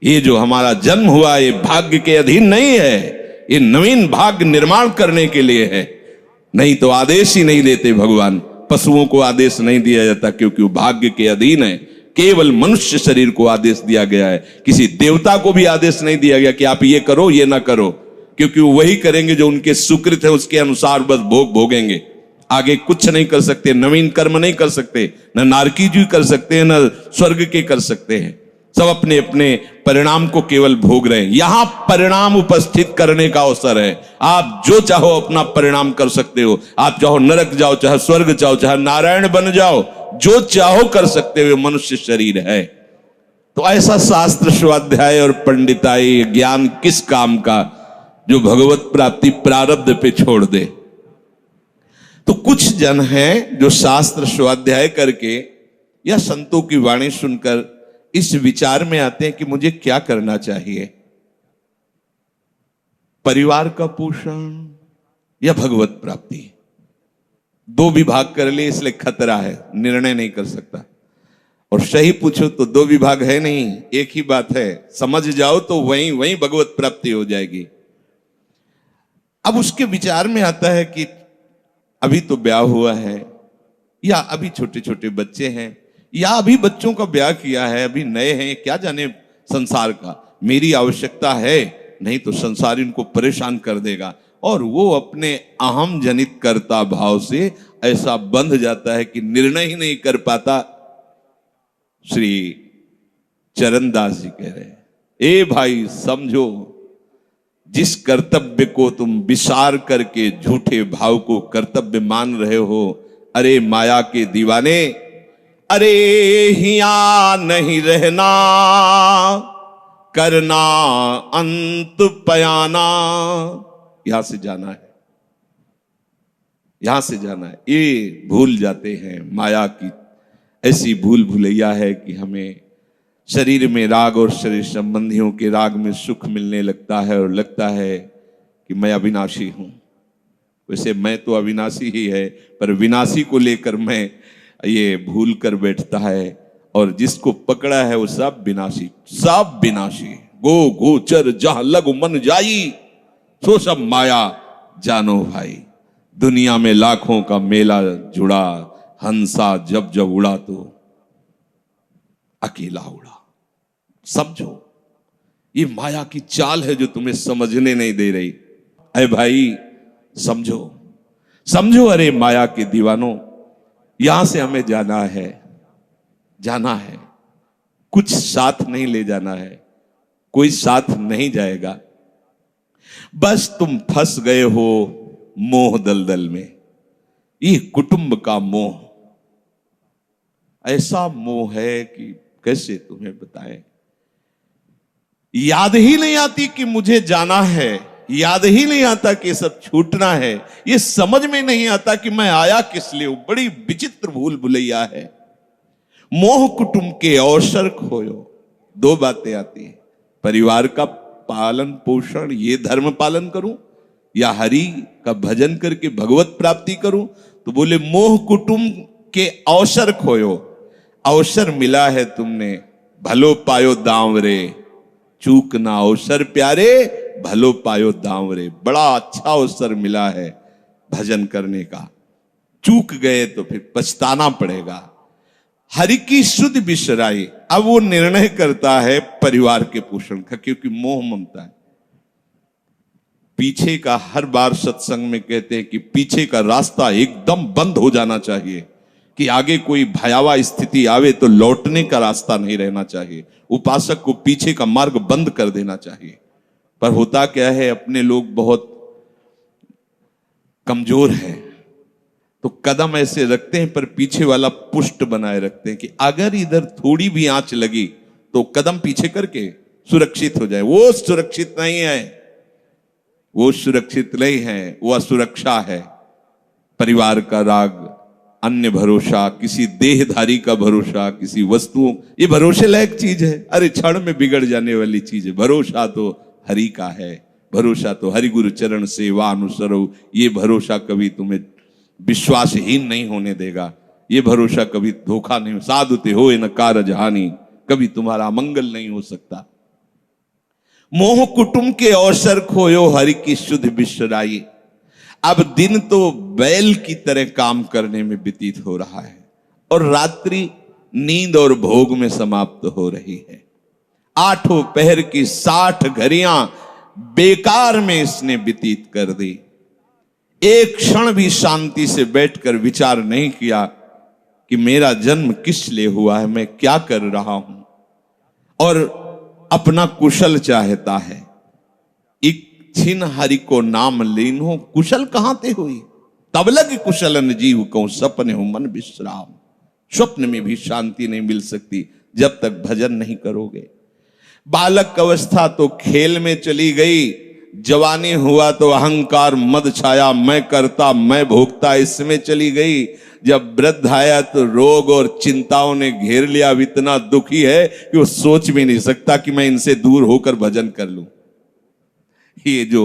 ये जो हमारा जन्म हुआ ये भाग्य के अधीन नहीं है, ये नवीन भाग्य निर्माण करने के लिए है। नहीं तो आदेश ही नहीं देते भगवान। पशुओं को आदेश नहीं दिया जाता क्योंकि वो भाग्य के अधीन है। केवल मनुष्य शरीर को आदेश दिया गया है। किसी देवता को भी आदेश नहीं दिया गया कि आप ये करो ये ना करो, क्योंकि वो वही करेंगे जो उनके सुकृत है, उसके अनुसार बस भोग भोगेंगे। आगे कुछ नहीं कर सकते, नवीन कर्म नहीं कर सकते, न नारकी जी कर सकते हैं, न स्वर्ग के कर सकते हैं। सब अपने अपने परिणाम को केवल भोग रहे हैं। यहां परिणाम उपस्थित करने का अवसर है। आप जो चाहो अपना परिणाम कर सकते हो। आप चाहो नरक जाओ, चाहे स्वर्ग जाओ, चाहे नारायण बन जाओ, जो चाहो कर सकते हो। मनुष्य शरीर है तो ऐसा शास्त्र स्वाध्याय और पंडिताई ज्ञान किस काम का, जो भगवत प्राप्ति प्रारब्ध पे छोड़ दे। तो कुछ जन हैं जो शास्त्र स्वाध्याय करके या संतों की वाणी सुनकर इस विचार में आते हैं कि मुझे क्या करना चाहिए, परिवार का पोषण या भगवत प्राप्ति। दो विभाग कर लिए इसलिए खतरा है, निर्णय नहीं कर सकता। और सही पूछो तो दो विभाग है नहीं, एक ही बात है। समझ जाओ तो वहीं वहीं भगवत प्राप्ति हो जाएगी। अब उसके विचार में आता है कि अभी तो ब्याह हुआ है, या अभी छोटे छोटे बच्चे हैं, या अभी बच्चों का ब्याह किया है, अभी नए हैं, क्या जाने संसार का, मेरी आवश्यकता है, नहीं तो संसार इनको परेशान कर देगा। और वो अपने अहम जनित कर्ता भाव से ऐसा बंध जाता है कि निर्णय ही नहीं कर पाता। श्री चरणदास जी कह रहे हैं, ए भाई समझो, जिस कर्तव्य को तुम विसार करके झूठे भाव को कर्तव्य मान रहे हो, अरे माया के दीवाने, अरे हिया नहीं रहना, करना अंत पयाना। यहां से जाना है, यहां से जाना है। ये भूल जाते हैं। माया की ऐसी भूल भुलैया है कि हमें शरीर में राग और शरीर संबंधियों के राग में सुख मिलने लगता है और लगता है कि मैं अविनाशी हूं। वैसे मैं तो अविनाशी ही है, पर विनाशी को लेकर मैं ये भूल कर बैठता है। और जिसको पकड़ा है वो सब विनाशी, सब विनाशी। गो गोचर जहां लग मन जाई, सो सब माया जानो भाई। दुनिया में लाखों का मेला जुड़ा, हंसा जब जब उड़ा तो अकेला उड़ा। समझो, ये माया की चाल है जो तुम्हें समझने नहीं दे रही। अरे भाई समझो, समझो, अरे माया के दीवानों, यहां से हमें जाना है, जाना है। कुछ साथ नहीं ले जाना है, कोई साथ नहीं जाएगा। बस तुम फंस गए हो मोह दलदल में। ये कुटुंब का मोह ऐसा मोह है कि कैसे तुम्हें बताएं। याद ही नहीं आती कि मुझे जाना है, याद ही नहीं आता कि सब छूटना है। ये समझ में नहीं आता कि मैं आया किस लिए। बड़ी विचित्र भूल भुलैया है। मोह कुटुंब के अवसर खोयो। दो बातें आती हैं, परिवार का पालन पोषण, ये धर्म पालन करूं, या हरि का भजन करके भगवत प्राप्ति करूं। तो बोले मोह कुटुंब के अवसर खोयो। अवसर मिला है तुमने, भलो पायो दांव रे, चूक ना अवसर प्यारे, भलो पायो दांव रे। बड़ा अच्छा अवसर मिला है भजन करने का, चूक गए तो फिर पछताना पड़ेगा। हरि की शुद्ध बिसराई। अब वो निर्णय करता है परिवार के पोषण का, क्योंकि मोह ममता है। पीछे का हर बार सत्संग में कहते हैं कि पीछे का रास्ता एकदम बंद हो जाना चाहिए, कि आगे कोई भयावह स्थिति आवे तो लौटने का रास्ता नहीं रहना चाहिए। उपासक को पीछे का मार्ग बंद कर देना चाहिए। पर होता क्या है, अपने लोग बहुत कमजोर हैं, तो कदम ऐसे रखते हैं पर पीछे वाला पुष्ट बनाए रखते हैं कि अगर इधर थोड़ी भी आंच लगी तो कदम पीछे करके सुरक्षित हो जाए। वो सुरक्षित नहीं है, वो सुरक्षित नहीं है, वो असुरक्षा है। परिवार का राग, अन्य भरोसा, किसी देहधारी का भरोसा, किसी वस्तुओं, ये भरोसे लायक चीज है। अरे क्षण में बिगड़ जाने वाली चीज है। भरोसा तो हरि का है, भरोसा तो हरि गुरु चरण सेवा अनुसरो। ये भरोसा कभी तुम्हें विश्वासहीन नहीं होने देगा। ये भरोसा कभी धोखा नहीं। साधुते हो न कारज हानि, कभी तुम्हारा अमंगल नहीं हो सकता। मोह कुटुंब के अवसर खोयो हरि की शुद्ध बिसराई। अब दिन तो बैल की तरह काम करने में व्यतीत हो रहा है और रात्रि नींद और भोग में समाप्त हो रही है। आठों पहर की 60 घड़ियां बेकार में इसने व्यतीत कर दी। एक क्षण भी शांति से बैठकर विचार नहीं किया कि मेरा जन्म किस लिए हुआ है, मैं क्या कर रहा हूं, और अपना कुशल चाहता है। एक छिन हरि को नाम लीनो, कुशल कहां ते हुई, तब लग कुशलन जीव को सपने हो मन विश्राम। स्वप्न में भी शांति नहीं मिल सकती जब तक भजन नहीं करोगे। बालक अवस्था तो खेल में चली गई, जवानी हुआ तो अहंकार मद छाया, मैं करता मैं भोगता इसमें चली गई। जब वृद्ध आया तो रोग और चिंताओं ने घेर लिया। अब इतना दुखी है कि वो सोच भी नहीं सकता कि मैं इनसे दूर होकर भजन कर लूं। ये जो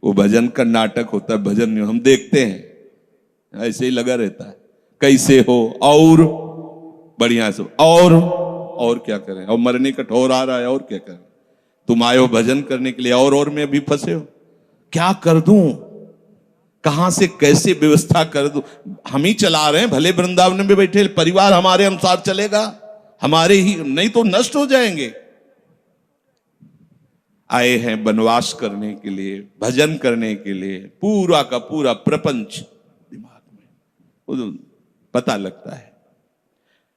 वो भजन का नाटक होता है, भजन में हम देखते हैं ऐसे ही लगा रहता है, कैसे हो और बढ़िया से, और क्या करें, और मरने का ठौर आ रहा है, और क्या करें, तुम आए हो भजन करने के लिए और में भी फंसे हो, क्या कर दूं, कहां से कैसे व्यवस्था कर दूं। हम ही चला रहे हैं, भले वृंदावन में बैठे परिवार हमारे अनुसार चलेगा, हमारे ही, नहीं तो नष्ट हो जाएंगे। आए हैं वनवास करने के लिए, भजन करने के लिए, पूरा का पूरा प्रपंच दिमाग में पता लगता है।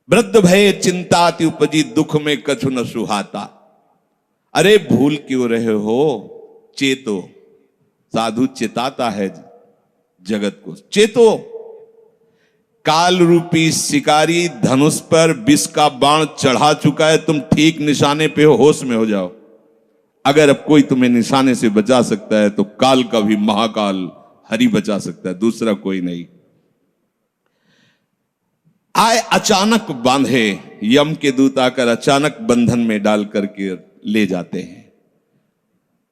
वृद्ध भय चिंताति उपजी, दुख में कछु न सुहाता। अरे भूल क्यों रहे हो, चेतो। साधु चेताता है जगत को, चेतो। काल रूपी शिकारी धनुष पर विष का बाण चढ़ा चुका है, तुम ठीक निशाने पे हो, होश में हो जाओ। अगर अब कोई तुम्हें निशाने से बचा सकता है तो काल का भी महाकाल हरि बचा सकता है, दूसरा कोई नहीं। आए अचानक बांधे, यम के दूत आकर अचानक बंधन में डाल करके ले जाते हैं।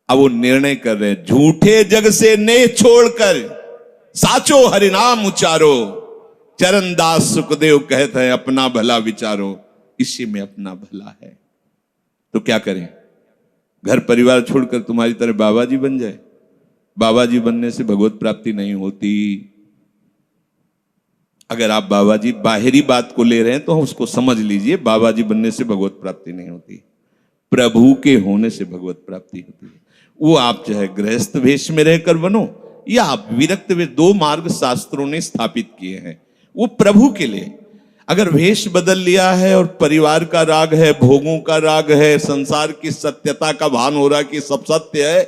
अब वो निर्णय कर रहे हैं, झूठे जग से नेह छोड़कर साचो हरिनाम उचारो। चरणदास सुखदेव कहते हैं अपना भला विचारो, इसी में अपना भला है। तो क्या करें, घर परिवार छोड़कर तुम्हारी तरह बाबा जी बन जाए? बाबा जी बनने से भगवत प्राप्ति नहीं होती। अगर आप बाबा जी बाहरी बात को ले रहे हैं तो उसको समझ लीजिए, बाबा जी बनने से भगवत प्राप्ति नहीं होती, प्रभु के होने से भगवत प्राप्ति होती है। वो आप चाहे गृहस्थ वेश में रहकर बनो या आप विरक्त वेश, 2 मार्ग शास्त्रों ने स्थापित किए हैं, वो प्रभु के लिए। अगर वेश बदल लिया है और परिवार का राग है, भोगों का राग है, संसार की सत्यता का भान हो रहा है कि सब सत्य है,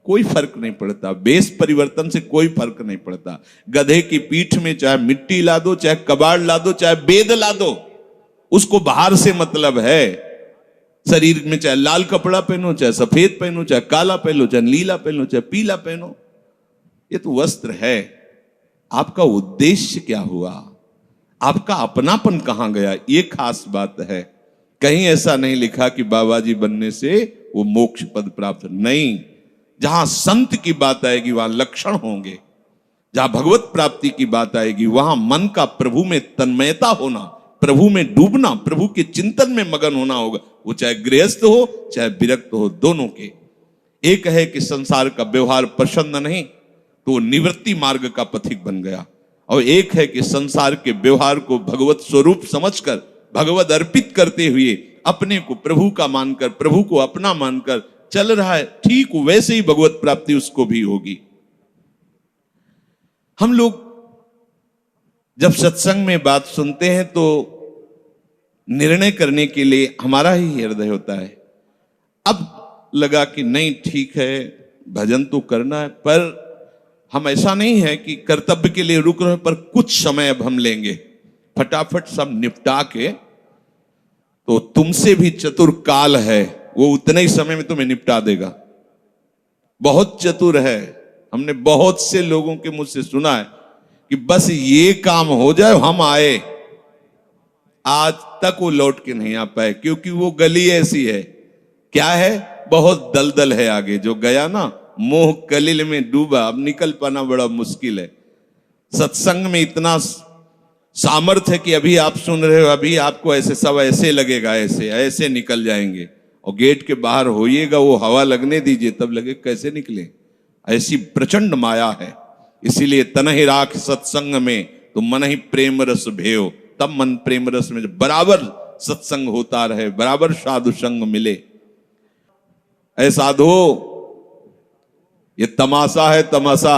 कोई फर्क नहीं पड़ता। वेश परिवर्तन से कोई फर्क नहीं पड़ता। गधे की पीठ में चाहे मिट्टी ला दो, चाहे कबाड़ ला दो, चाहे बेद ला दो, उसको बाहर से मतलब है। शरीर में चाहे लाल कपड़ा पहनो, चाहे सफेद पहनो, चाहे काला पहनो, चाहे नीला पहनो, चाहे पीला पहनो, ये तो वस्त्र है। आपका उद्देश्य क्या हुआ, आपका अपनापन कहां गया, ये खास बात है। कहीं ऐसा नहीं लिखा कि बाबा जी बनने से वो मोक्ष पद प्राप्त, नहीं। जहां संत की बात आएगी वहां लक्षण होंगे, जहां भगवत प्राप्ति की बात आएगी वहां मन का प्रभु में तन्मयता होना, प्रभु में डूबना, प्रभु के चिंतन में मगन होना होगा। वो चाहे गृहस्थ हो चाहे विरक्त हो, दोनों के। एक है कि संसार का व्यवहार पसंद नहीं तो निवृत्ति मार्ग का पथिक बन गया, और एक है कि संसार के व्यवहार को भगवत स्वरूप समझकर, भगवत अर्पित करते हुए अपने को प्रभु का मानकर, प्रभु को अपना मानकर चल रहा है, ठीक वैसे ही भगवत प्राप्ति उसको भी होगी। हम लोग जब सत्संग में बात सुनते हैं तो निर्णय करने के लिए हमारा ही हृदय होता है। अब लगा कि नहीं ठीक है, भजन तो करना है, पर हम ऐसा नहीं है कि कर्तव्य के लिए रुक रहे, पर कुछ समय अब हम लेंगे, फटाफट सब निपटा के। तो तुमसे भी चतुर काल है, वो उतने ही समय में तुम्हें निपटा देगा। बहुत चतुर है। हमने बहुत से लोगों के मुझ से सुना है कि बस ये काम हो जाए हम आए, आज तक वो लौट के नहीं आ पाए, क्योंकि वो गली ऐसी है, क्या है, बहुत दलदल है आगे। जो गया ना मोह कलिल में डूबा, अब निकल पाना बड़ा मुश्किल है। सत्संग में इतना सामर्थ्य है कि अभी आप सुन रहे हो, अभी आपको ऐसे सब ऐसे लगेगा, ऐसे ऐसे निकल जाएंगे, और गेट के बाहर होइएगा, वो हवा लगने दीजिए, तब लगे कैसे निकले। ऐसी प्रचंड माया है। इसीलिए तन ही राख सत्संग में तो मन ही प्रेम रस भेयो, तब मन प्रेम रस में बराबर सत्संग होता रहे, बराबर साधु संग मिले। ऐ साधो, ये तमाशा है, तमाशा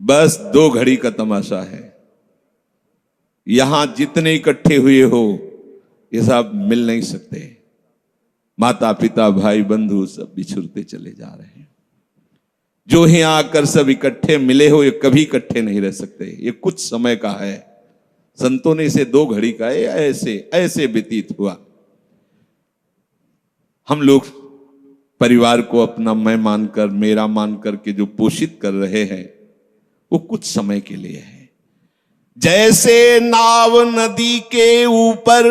बस 2 घड़ी का तमाशा है। यहां जितने इकट्ठे हुए हो ये सब मिल नहीं सकते। माता पिता भाई बंधु सब बिछुड़ते चले जा रहे हैं। जो ही आकर सब इकट्ठे मिले हो, ये कभी इकट्ठे नहीं रह सकते। ये कुछ समय का है। संतों ने इसे 2 घड़ी का है, ऐसे ऐसे व्यतीत हुआ। हम लोग परिवार को अपना मैं मानकर, मेरा मानकर के जो पोषित कर रहे हैं, वो कुछ समय के लिए है। जैसे नाव नदी के ऊपर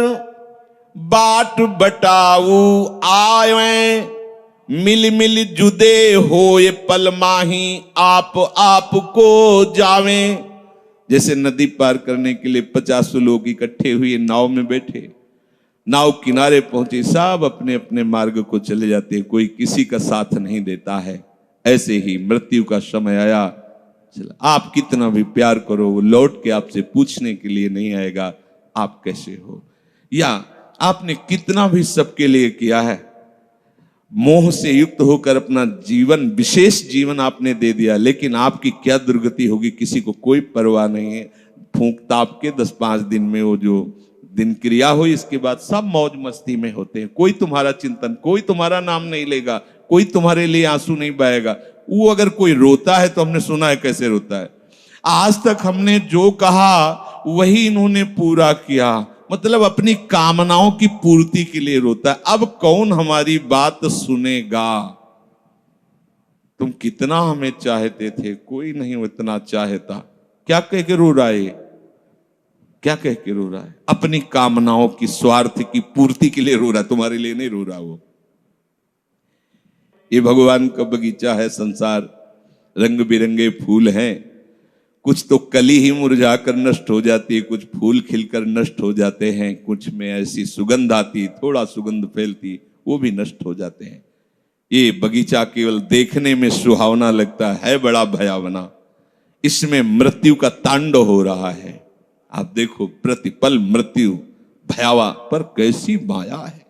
बाट बटाऊ आए, मिल मिल जुदे होए पल माही आप को जावे। जैसे नदी पार करने के लिए 50 लोग इकट्ठे हुए नाव में बैठे, नाव किनारे पहुंचे, सब अपने अपने मार्ग को चले जाते हैं, कोई किसी का साथ नहीं देता है। ऐसे ही मृत्यु का समय आया, चला आप कितना भी प्यार करो, वो लौट के आपसे पूछने के लिए नहीं आएगा आप कैसे हो। या आपने कितना भी सबके लिए किया है, मोह से युक्त होकर अपना जीवन, विशेष जीवन आपने दे दिया, लेकिन आपकी क्या दुर्गति होगी किसी को कोई परवाह नहीं है। फूंक ताप के 10-5 दिन में वो जो दिन क्रिया हुई, इसके बाद सब मौज मस्ती में होते हैं। कोई तुम्हारा चिंतन, कोई तुम्हारा नाम नहीं लेगा, कोई तुम्हारे लिए आंसू नहीं बहाएगा। वो अगर कोई रोता है तो हमने सुना है कैसे रोता है। आज तक हमने जो कहा वही इन्होंने पूरा किया, मतलब अपनी कामनाओं की पूर्ति के लिए रोता है। अब कौन हमारी बात सुनेगा। तुम कितना हमें चाहते थे, कोई नहीं उतना चाहता। क्या कह के रो रहा है, क्या कह के रो रहा है? अपनी कामनाओं की, स्वार्थ की पूर्ति के लिए रो रहा है, तुम्हारे लिए नहीं रो रहा। वो ये भगवान का बगीचा है संसार, रंग बिरंगे फूल हैं। कुछ तो कली ही मुरझा कर नष्ट हो जाती है, कुछ फूल खिलकर नष्ट हो जाते हैं, कुछ में ऐसी सुगंध आती, थोड़ा सुगंध फैलती, वो भी नष्ट हो जाते हैं। ये बगीचा केवल देखने में सुहावना लगता है बड़ा भयावना। इसमें मृत्यु का तांडव हो रहा है। आप देखो, प्रतिपल मृत्यु भयावा, पर कैसी माया है।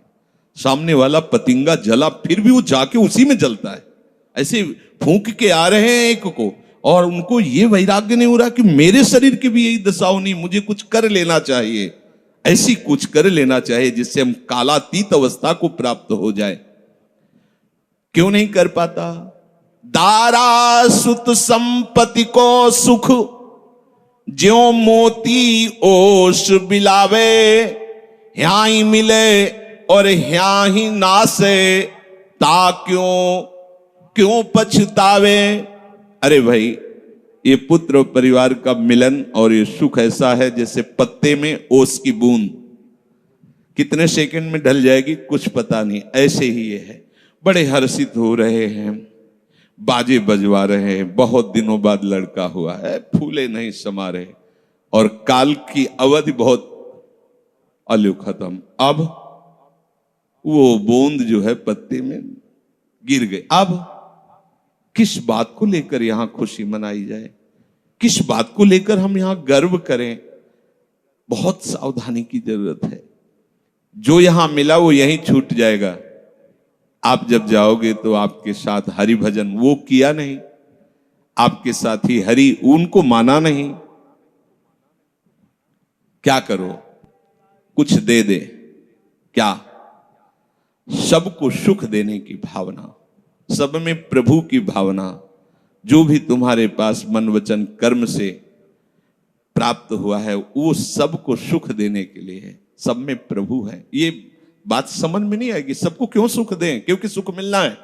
सामने वाला पतिंगा जला, फिर भी वो जाके उसी में जलता है। ऐसे फूंक के आ रहे हैं एक को, और उनको ये वैराग्य नहीं हो रहा कि मेरे शरीर की भी यही दशा होनी, मुझे कुछ कर लेना चाहिए। ऐसी कुछ कर लेना चाहिए जिससे हम कालातीत अवस्था को प्राप्त हो जाए। क्यों नहीं कर पाता? दारा सुत संपत्ति को सुख, ज्यों मोती ओस बिलावे, यहाँ ही मिले और यहाँ ही नासे, ता क्यों पछतावे। अरे भाई, ये पुत्र और परिवार का मिलन और ये सुख ऐसा है जैसे पत्ते में ओस की बूंद, कितने सेकंड में ढल जाएगी कुछ पता नहीं। ऐसे ही ये है। बड़े हर्षित हो रहे हैं, बाजे बजवा रहे हैं, बहुत दिनों बाद लड़का हुआ है, फूले नहीं समा रहे, और काल की अवधि बहुत अलु खत्म। अब वो बूंद जो है पत्ते में गिर गई। अब किस बात को लेकर यहां खुशी मनाई जाए, किस बात को लेकर हम यहां गर्व करें? बहुत सावधानी की जरूरत है। जो यहां मिला वो यहीं छूट जाएगा। आप जब जाओगे तो आपके साथ हरि भजन वो किया नहीं, आपके साथ ही हरि उनको माना नहीं। क्या करो? कुछ दे दे, क्या? सबको सुख देने की भावना, सब में प्रभु की भावना, जो भी तुम्हारे पास मन वचन कर्म से प्राप्त हुआ है वो सबको सुख देने के लिए है। सब में प्रभु है। ये बात समझ में नहीं आएगी, सबको क्यों सुख दें? क्योंकि सुख मिलना है।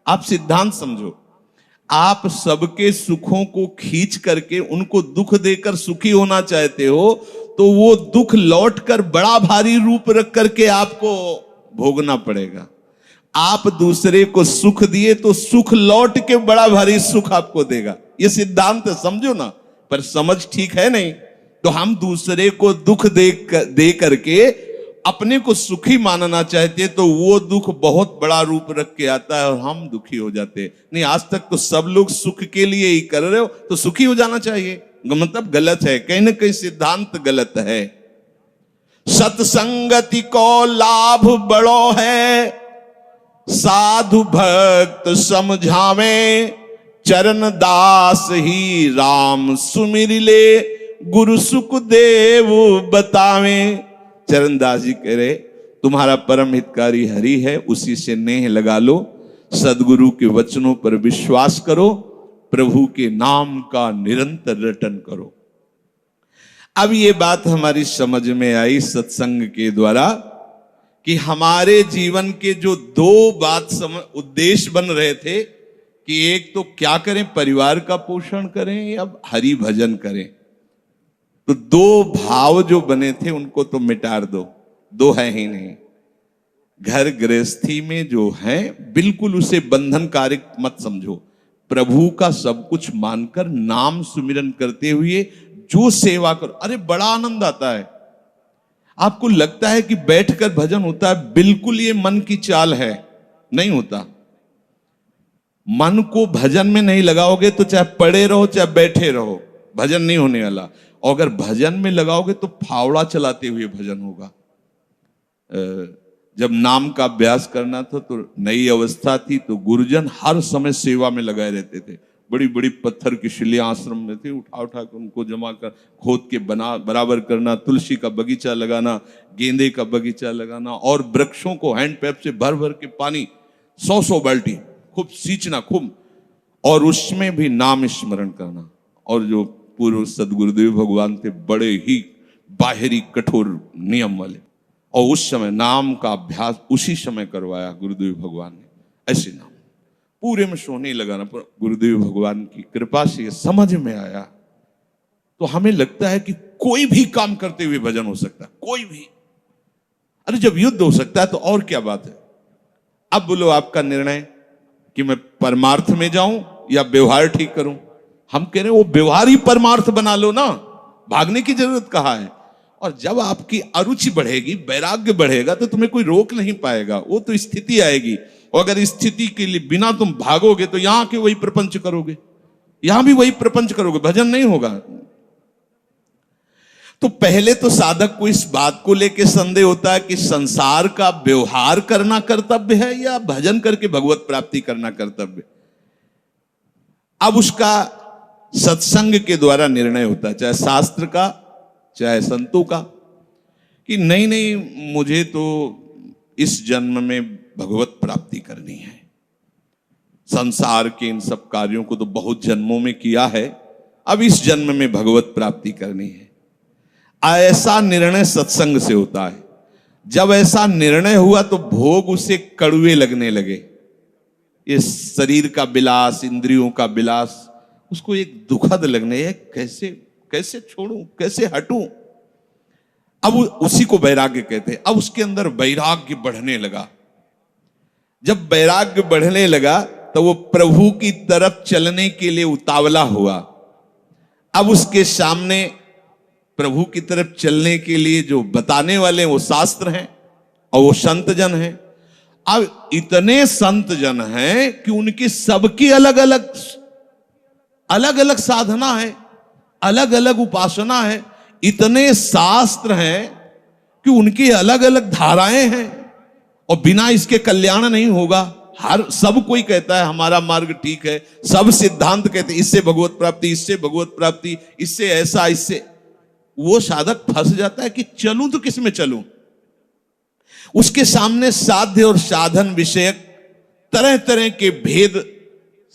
आप सिद्धांत समझो, आप सबके सुखों को खींच करके उनको दुख देकर सुखी होना चाहते हो, तो वो दुख लौटकर बड़ा भारी रूप रख करके आपको भोगना पड़ेगा। आप दूसरे को सुख दिए तो सुख लौट के बड़ा भारी सुख आपको देगा। ये सिद्धांत समझो ना, पर समझ ठीक है नहीं। तो हम दूसरे को दुख दे करके अपने को सुखी मानना चाहते तो वो दुख बहुत बड़ा रूप रख के आता है और हम दुखी हो जाते हैं। नहीं, आज तक तो सब लोग सुख के लिए ही कर रहे हो, तो सुखी हो जाना चाहिए। मतलब गलत है, कहीं ना कहीं सिद्धांत गलत है। सत्संगति को लाभ बड़ो है, साधु भक्त समझावे, चरण दास ही राम सुमिर ले, गुरु सुखदेव बतावे। चरणदास जी कह रहे तुम्हारा परम हितकारी हरि है, उसी से नेह लगा लो, सदगुरु के वचनों पर विश्वास करो, प्रभु के नाम का निरंतर रटन करो। अब ये बात हमारी समझ में आई सत्संग के द्वारा कि हमारे जीवन के जो दो उद्देश्य बन रहे थे कि एक तो क्या करें, परिवार का पोषण करें या हरि भजन करें। तो दो भाव जो बने थे उनको तो मिटार दो, दो है ही नहीं। घर गृहस्थी में जो है बिल्कुल उसे बंधनकारी मत समझो, प्रभु का सब कुछ मानकर नाम सुमिरन करते हुए जो सेवा करो। अरे बड़ा आनंद आता है। आपको लगता है कि बैठकर भजन होता है, बिल्कुल ये मन की चाल है, नहीं होता। मन को भजन में नहीं लगाओगे तो चाहे पड़े रहो चाहे बैठे रहो, भजन नहीं होने वाला। और अगर भजन में लगाओगे तो फावड़ा चलाते हुए भजन होगा। जब नाम का अभ्यास करना था तो नई अवस्था थी, तो गुरुजन हर समय सेवा में लगाए रहते थे। बड़ी बड़ी पत्थर की शिलियां आश्रम में थी, उठा उठा कर उनको जमा कर खोद के बना बराबर करना, तुलसी का बगीचा लगाना, गेंदे का बगीचा लगाना, और वृक्षों को हैंड पैप से भर भर के पानी 100 बाल्टी खूब सींचना खूब, और उसमें भी नाम स्मरण करना। और जो पूर्व सदगुरुदेव भगवान थे बड़े ही बाहरी कठोर नियम वाले, और उस समय नाम का अभ्यास उसी समय करवाया गुरुदेव भगवान ने। ऐसे नाम पूरे में सोने लगाना, पर गुरुदेव भगवान की कृपा से ये समझ में आया। तो हमें लगता है कि कोई भी काम करते हुए भजन हो सकता है, कोई भी। अरे जब युद्ध हो सकता है तो और क्या बात है। अब बोलो आपका निर्णय कि मैं परमार्थ में जाऊं या व्यवहार ठीक करूं। हम कह रहे हैं वो व्यवहार ही परमार्थ बना लो ना, भागने की जरूरत कहाँ है। और जब आपकी अरुचि बढ़ेगी, वैराग्य बढ़ेगा, तो तुम्हें कोई रोक नहीं पाएगा। वो तो स्थिति आएगी, और अगर स्थिति के लिए बिना तुम भागोगे तो यहां के वही प्रपंच करोगे, यहां भी वही प्रपंच करोगे, भजन नहीं होगा। तो पहले तो साधक को इस बात को लेकर संदेह होता है कि संसार का व्यवहार करना कर्तव्य है या भजन करके भगवत प्राप्ति करना कर्तव्य। अब उसका सत्संग के द्वारा निर्णय होता है, चाहे शास्त्र का चाहे संतों का, कि नहीं नहीं मुझे तो इस जन्म में भगवत प्राप्ति करनी है। संसार के इन सब कार्यों को तो बहुत जन्मों में किया है, अब इस जन्म में भगवत प्राप्ति करनी है। ऐसा निर्णय सत्संग से होता है। जब ऐसा निर्णय हुआ तो भोग उसे कड़वे लगने लगे। ये शरीर का विलास, इंद्रियों का विलास उसको एक दुखद लगने है, कैसे कैसे छोड़ूं, कैसे हटूं। अब उसी को वैराग्य कहते हैं। अब उसके अंदर वैराग्य बढ़ने लगा। जब वैराग्य बढ़ने लगा तो वो प्रभु की तरफ चलने के लिए उतावला हुआ। अब उसके सामने प्रभु की तरफ चलने के लिए जो बताने वाले वो शास्त्र हैं और वो संत जन हैं। अब इतने संत जन हैं कि उनकी सबकी अलग अलग साधना है, अलग अलग उपासना है। इतने शास्त्र हैं कि उनकी अलग अलग धाराएं हैं, और बिना इसके कल्याण नहीं होगा। सब कोई कहता है हमारा मार्ग ठीक है, सब सिद्धांत कहते हैं इससे भगवत प्राप्ति, इससे भगवत प्राप्ति, इससे ऐसा, इससे। वो साधक फंस जाता है कि चलूं तो किस में चलूं। उसके सामने साध्य और साधन विषयक तरह तरह के भेद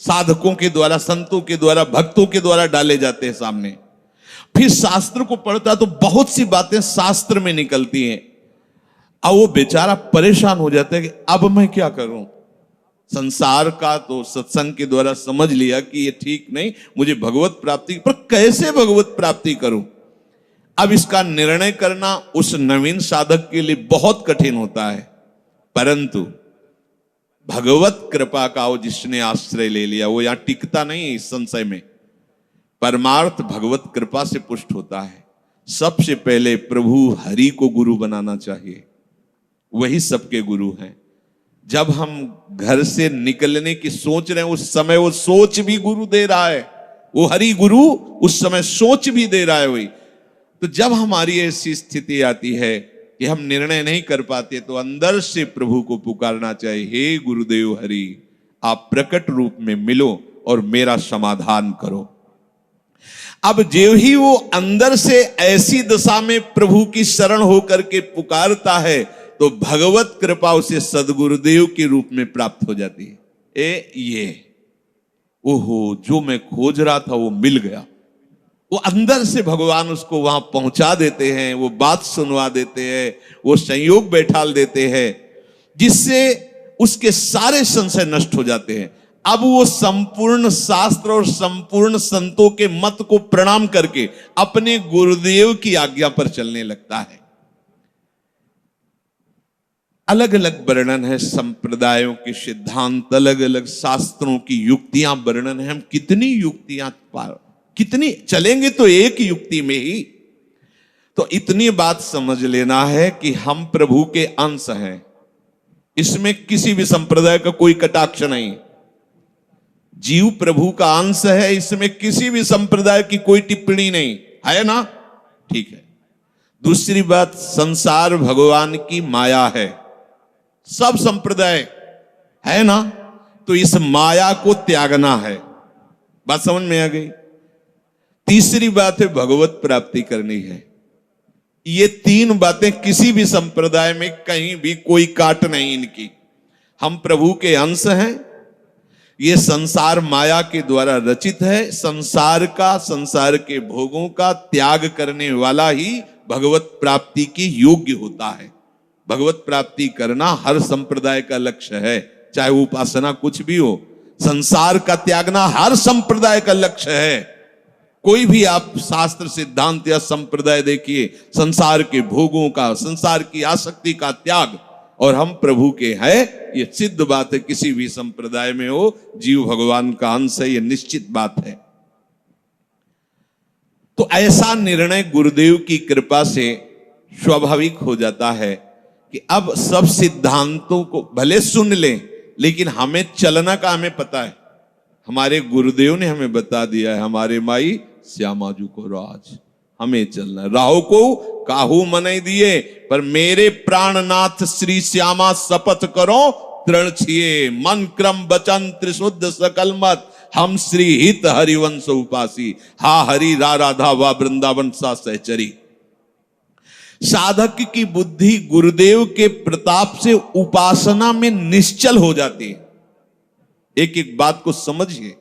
साधकों के द्वारा, संतों के द्वारा, भक्तों के द्वारा डाले जाते हैं सामने। फिर शास्त्र को पढ़ता तो बहुत सी बातें शास्त्र में निकलती हैं। अब वो बेचारा परेशान हो जाता है कि अब मैं क्या करूं। संसार का तो सत्संग के द्वारा समझ लिया कि ये ठीक नहीं, मुझे भगवत प्राप्ति, पर कैसे भगवत प्राप्ति करूं। अब इसका निर्णय करना उस नवीन साधक के लिए बहुत कठिन होता है। परंतु भगवत कृपा का वो जिसने आश्रय ले लिया वो यहां टिकता नहीं है इस संशय में। परमार्थ भगवत कृपा से पुष्ट होता है। सबसे पहले प्रभु हरि को गुरु बनाना चाहिए। वही सबके गुरु हैं। जब हम घर से निकलने की सोच रहे हैं उस समय वो सोच भी गुरु दे रहा है, वो हरि गुरु उस समय सोच भी दे रहा है वही। तो जब हमारी ऐसी स्थिति आती है कि हम निर्णय नहीं कर पाते तो अंदर से प्रभु को पुकारना चाहिए, हे गुरुदेव हरि, आप प्रकट रूप में मिलो और मेरा समाधान करो। अब जो ही वो अंदर से ऐसी दशा में प्रभु की शरण होकर के पुकारता है तो भगवत कृपा उसे सदगुरुदेव के रूप में प्राप्त हो जाती है। ये ओहो, जो मैं खोज रहा था वो मिल गया। वो अंदर से भगवान उसको वहां पहुंचा देते हैं, वो बात सुनवा देते हैं, वो संयोग बैठाल देते हैं, जिससे उसके सारे संशय नष्ट हो जाते हैं। अब वो संपूर्ण शास्त्र और संपूर्ण संतों के मत को प्रणाम करके अपने गुरुदेव की आज्ञा पर चलने लगता है। अलग अलग वर्णन है संप्रदायों के सिद्धांत, अलग अलग शास्त्रों की युक्तियां वर्णन है। हम कितनी युक्तियां कितनी चलेंगे तो एक युक्ति में ही। तो इतनी बात समझ लेना है कि हम प्रभु के अंश हैं, इसमें किसी भी संप्रदाय का कोई कटाक्ष नहीं। जीव प्रभु का अंश है, इसमें किसी भी संप्रदाय की कोई टिप्पणी नहीं है ना, ठीक है। दूसरी बात, संसार भगवान की माया है, सब संप्रदाय है ना, तो इस माया को त्यागना है। बात समझ में आ गई। तीसरी बात है भगवत प्राप्ति करनी है। ये तीन बातें किसी भी संप्रदाय में कहीं भी कोई काट नहीं इनकी। हम प्रभु के अंश हैं, ये संसार माया के द्वारा रचित है, संसार का, संसार के भोगों का त्याग करने वाला ही भगवत प्राप्ति की योग्य होता है। भगवत प्राप्ति करना हर संप्रदाय का लक्ष्य है, चाहे उपासना कुछ भी हो। संसार का त्यागना हर संप्रदाय का लक्ष्य है। कोई भी आप शास्त्र सिद्धांत या संप्रदाय देखिए, संसार के भोगों का, संसार की आसक्ति का त्याग, और हम प्रभु के हैं, ये सिद्ध बात है। किसी भी संप्रदाय में हो, जीव भगवान का अंश है, ये निश्चित बात है। तो ऐसा निर्णय गुरुदेव की कृपा से स्वाभाविक हो जाता है कि अब सब सिद्धांतों को भले सुन लें, लेकिन हमें चलना का हमें पता है। हमारे गुरुदेव ने हमें बता दिया है, हमारे माई श्यामाजू को राज, हमें चलना है। राहो को काहू मनई दिए, पर मेरे प्राणनाथ श्री श्यामा शपथ करो तृण छिए, मन क्रम वचन त्रिशुद्ध सकल मत, हम श्री हित हरिवंश उपासी, हा हरि रा राधा वा वृंदावन सा सहचरी। साधक की बुद्धि गुरुदेव के प्रताप से उपासना में निश्चल हो जाती है। एक एक बात को समझिए।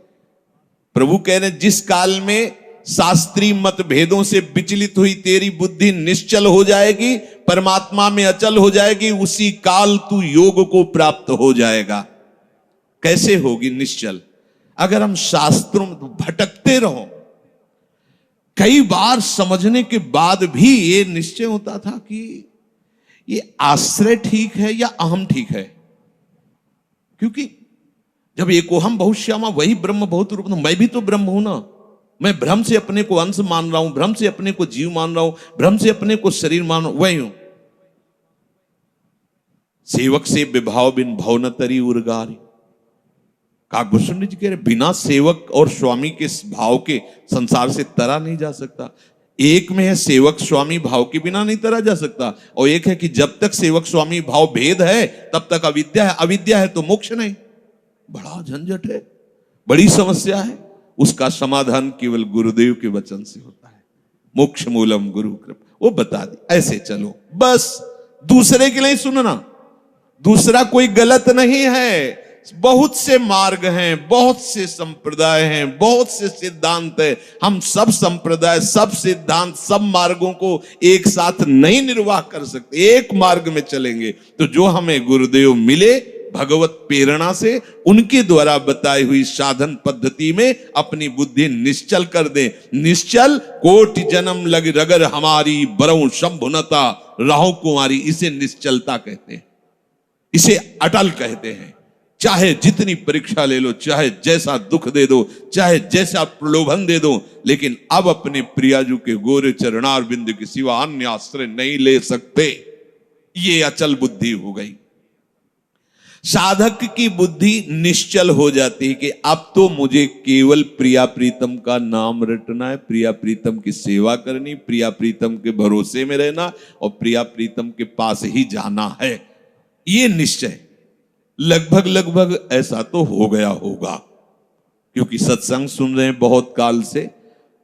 प्रभु कह रहे जिस काल में शास्त्रीय मतभेदों से विचलित हुई तेरी बुद्धि निश्चल हो जाएगी, परमात्मा में अचल हो जाएगी, उसी काल तू योग को प्राप्त हो जाएगा। कैसे होगी निश्चल? अगर हम शास्त्रों में भटकते रहो, कई बार समझने के बाद भी ये निश्चय होता था कि ये आश्रय ठीक है या अहम ठीक है। क्योंकि जब एको हम बहुत श्यामा वही ब्रह्म बहुत रूप, मैं भी तो ब्रह्म हूं ना। मैं भ्रम से अपने को अंश मान रहा हूं, भ्रम से अपने को जीव मान रहा हूं, भ्रम से अपने को शरीर मान रहा हूं, वही हूं। सेवक से विभाव बिन भव न तरी उर्गारी। काकभूषण जी कह रहे बिना सेवक और स्वामी के भाव के संसार से तरा नहीं जा सकता। एक में है सेवक स्वामी भाव के बिना नहीं तरा जा सकता, और एक है कि जब तक सेवक स्वामी भाव भेद है तब तक अविद्या है, अविद्या है तो मोक्ष नहीं। बड़ा झंझट है, बड़ी समस्या है। उसका समाधान केवल गुरुदेव के वचन से होता है। मोक्ष मूलम गुरु कृपा, वो बता दी ऐसे चलो, बस दूसरे के लिए सुनना। दूसरा कोई गलत नहीं है। बहुत से मार्ग हैं, बहुत से संप्रदाय हैं, बहुत से सिद्धांत है। हम सब संप्रदाय, सब सिद्धांत, सब मार्गों को एक साथ नहीं निर्वाह कर सकते। एक मार्ग में चलेंगे तो जो हमें गुरुदेव मिले भगवत प्रेरणा से, उनके द्वारा बताई हुई साधन पद्धति में अपनी बुद्धि निश्चल कर दे। निश्चल कोटि जन्म लग रगर हमारी, बरऊ शंभुनता राहो कुमारी, इसे निश्चलता कहते हैं, इसे अटल कहते हैं। चाहे जितनी परीक्षा ले लो, चाहे जैसा दुख दे दो, चाहे जैसा प्रलोभन दे दो, लेकिन अब अपने प्रियाजू के गोरे चरणार बिंदु के सिवा अन्य आश्रय नहीं ले सकते। ये अचल बुद्धि हो गई। साधक की बुद्धि निश्चल हो जाती है कि अब तो मुझे केवल प्रिया प्रीतम का नाम रटना है, प्रिया प्रीतम की सेवा करनी, प्रिया प्रीतम के भरोसे में रहना और प्रिया प्रीतम के पास ही जाना है। ये निश्चय लगभग लगभग ऐसा तो हो गया होगा, क्योंकि सत्संग सुन रहे हैं बहुत काल से।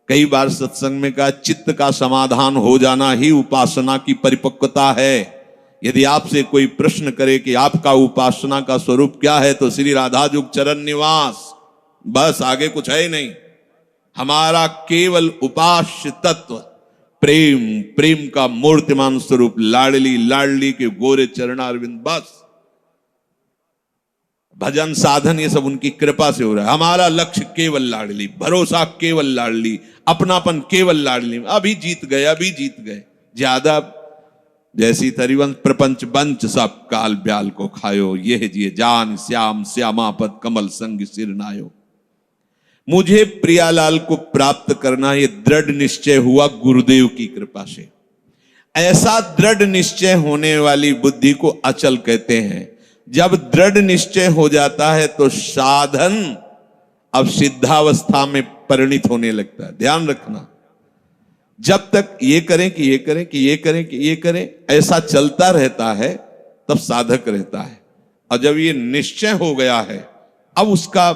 कई बार सत्संग में कहा चित्त का समाधान हो जाना ही उपासना की परिपक्वता है। यदि आपसे कोई प्रश्न करे कि आपका उपासना का स्वरूप क्या है, तो श्री राधाजुग चरण निवास, बस आगे कुछ है ही नहीं। हमारा केवल उपास्य तत्व प्रेम, प्रेम का मूर्तिमान स्वरूप लाडली लाडली के गोरे चरणारविंद, बस। भजन साधन ये सब उनकी कृपा से हो रहा है। हमारा लक्ष्य केवल लाडली, भरोसा केवल लाडली, अपनापन केवल लाडली। अभी जीत गए, अभी जीत गए। ज्यादा जैसी तरिवंश प्रपंच बंच सब काल ब्याल को खायो, यह जिए जान श्याम श्यामापद कमल संग सिर नायो। मुझे प्रियालाल को प्राप्त करना ये दृढ़ निश्चय हुआ गुरुदेव की कृपा से। ऐसा दृढ़ निश्चय होने वाली बुद्धि को अचल कहते हैं। जब दृढ़ निश्चय हो जाता है तो साधन अब सिद्धावस्था में परिणित होने लगता है। ध्यान रखना, जब तक ये करें कि ये करें कि ये करें कि ये करें ऐसा चलता रहता है तब साधक रहता है। और जब ये निश्चय हो गया है अब उसका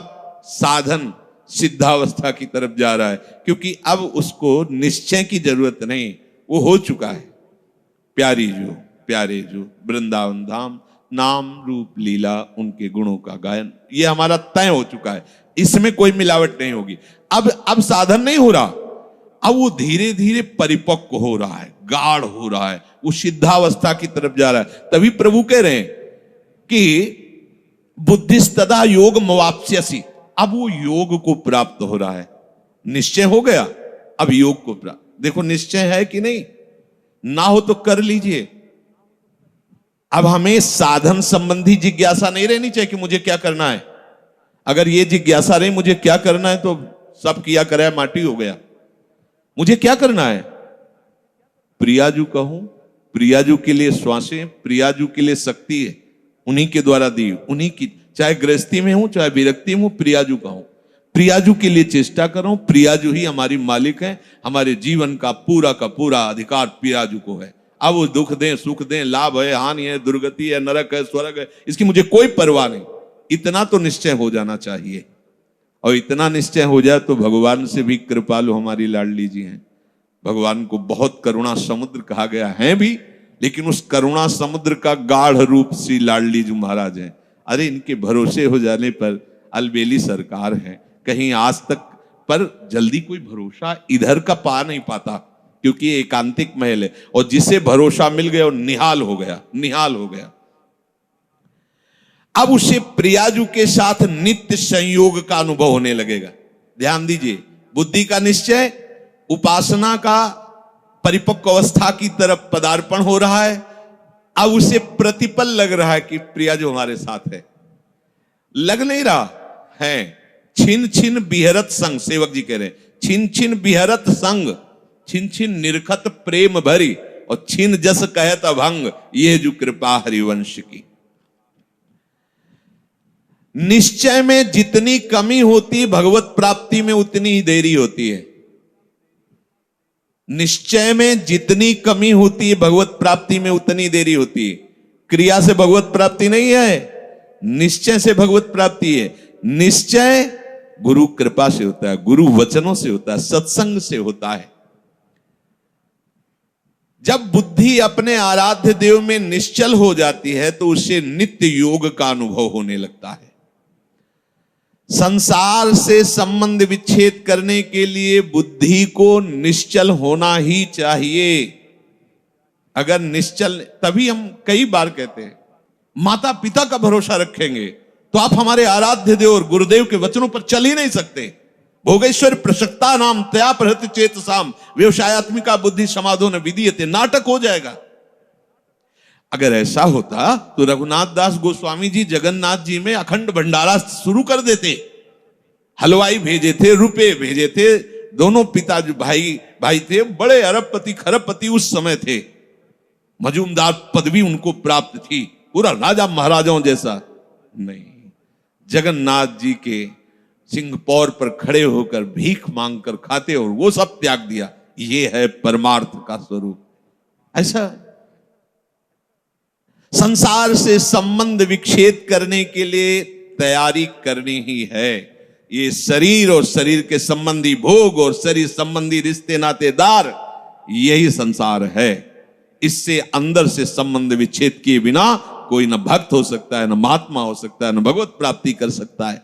साधन सिद्धावस्था की तरफ जा रहा है, क्योंकि अब उसको निश्चय की जरूरत नहीं, वो हो चुका है। प्यारी जो प्यारे जो वृंदावन धाम, नाम रूप लीला उनके गुणों का गायन, ये हमारा तय हो चुका है। इसमें कोई मिलावट नहीं होगी। अब साधन नहीं हो रहा, अब वो धीरे धीरे परिपक्व हो रहा है, गाढ़ हो रहा है, वो सिद्धावस्था की तरफ जा रहा है। तभी प्रभु कह रहे हैं कि बुद्धिस्तदा योग मवाप्स्यसि, अब वो योग को प्राप्त हो रहा है। निश्चय हो गया, अब योग को प्राप्त। देखो निश्चय है कि नहीं, ना हो तो कर लीजिए। अब हमें साधन संबंधी जिज्ञासा नहीं रहनी चाहिए कि मुझे क्या करना है। अगर ये जिज्ञासा रही मुझे क्या करना है तो सब किया कराया माटी हो गया। मुझे क्या करना है, प्रियाजू कहूं, प्रियाजू के लिए श्वासें, प्रियाजू के लिए शक्ति है, उन्हीं के द्वारा दी, उन्हीं की, चाहे गृहस्थी में हूं चाहे विरक्ति में हूं, प्रियाजू कहूं, प्रियाजू के लिए चेष्टा करूं। प्रियाजू ही हमारी मालिक है, हमारे जीवन का पूरा अधिकार प्रियाजू को है। अब वो दुख दें सुख दें, लाभ है हानि है, दुर्गति है नरक है स्वर्ग है, इसकी मुझे कोई परवाह नहीं। इतना तो निश्चय हो जाना चाहिए। और इतना निश्चय हो जाए तो भगवान से भी कृपालु हमारी लाडली जी हैं। भगवान को बहुत करुणा समुद्र कहा गया है भी, लेकिन उस करुणा समुद्र का गाढ़ रूप श्री लाडली जी महाराज हैं। अरे इनके भरोसे हो जाने पर अलबेली सरकार है, कहीं आज तक पर जल्दी कोई भरोसा इधर का पा नहीं पाता, क्योंकि ये एकांतिक महल है। और जिसे भरोसा मिल गया वो निहाल हो गया, निहाल हो गया। अब उसे प्रियाजू के साथ नित्य संयोग का अनुभव होने लगेगा। ध्यान दीजिए, बुद्धि का निश्चय, उपासना का परिपक्व अवस्था की तरफ पदार्पण हो रहा है। अब उसे प्रतिपल लग रहा है कि प्रियाजू हमारे साथ है। लग नहीं रहा है, छिन छिन बिहरत संग, सेवक जी कह रहे हैं, छिन छिन बिहरत संग, छिन छिन निरखत प्रेम भरी, और छिन जस कहत अभंग, ये जो कृपा हरिवंश की। निश्चय में जितनी कमी होती भगवत प्राप्ति में उतनी ही देरी होती है। निश्चय में जितनी कमी होती है भगवत प्राप्ति में उतनी देरी होती है। क्रिया से भगवत प्राप्ति नहीं है, निश्चय से भगवत प्राप्ति है। निश्चय गुरु कृपा से होता है, गुरु वचनों से होता है, सत्संग से होता है। जब बुद्धि अपने आराध्य देव में निश्चल हो जाती है तो उसे नित्य योग का अनुभव होने लगता है। संसार से संबंध विच्छेद करने के लिए बुद्धि को निश्चल होना ही चाहिए। अगर निश्चल, तभी हम कई बार कहते हैं माता पिता का भरोसा रखेंगे तो आप हमारे आराध्य देव और गुरुदेव के वचनों पर चल ही नहीं सकते। भोगेश्वर प्रसक्ता नाम तया प्रहृत चेतसाम व्यवसायत्मिका बुद्धि समाधो न विधीयते, नाटक हो जाएगा। अगर ऐसा होता तो रघुनाथ दास गोस्वामी जी जगन्नाथ जी में अखंड भंडारा शुरू कर देते। हलवाई भेजे थे, रुपए भेजे थे, दोनों पिता जो भाई थे बड़े अरबपति खरबपति उस समय थे। मजूमदार पदवी उनको प्राप्त थी, पूरा राजा महाराजाओं जैसा नहीं। जगन्नाथ जी के सिंहपौर पर खड़े होकर भीख मांगकर खाते और वो सब त्याग दिया। ये है परमार्थ का स्वरूप। ऐसा संसार से संबंध विच्छेद करने के लिए तैयारी करनी ही है। ये शरीर और शरीर के संबंधी भोग और शरीर संबंधी रिश्ते नातेदार, यही संसार है। इससे अंदर से संबंध विच्छेद किए बिना कोई न भक्त हो सकता है, न महात्मा हो सकता है, न भगवत प्राप्ति कर सकता है।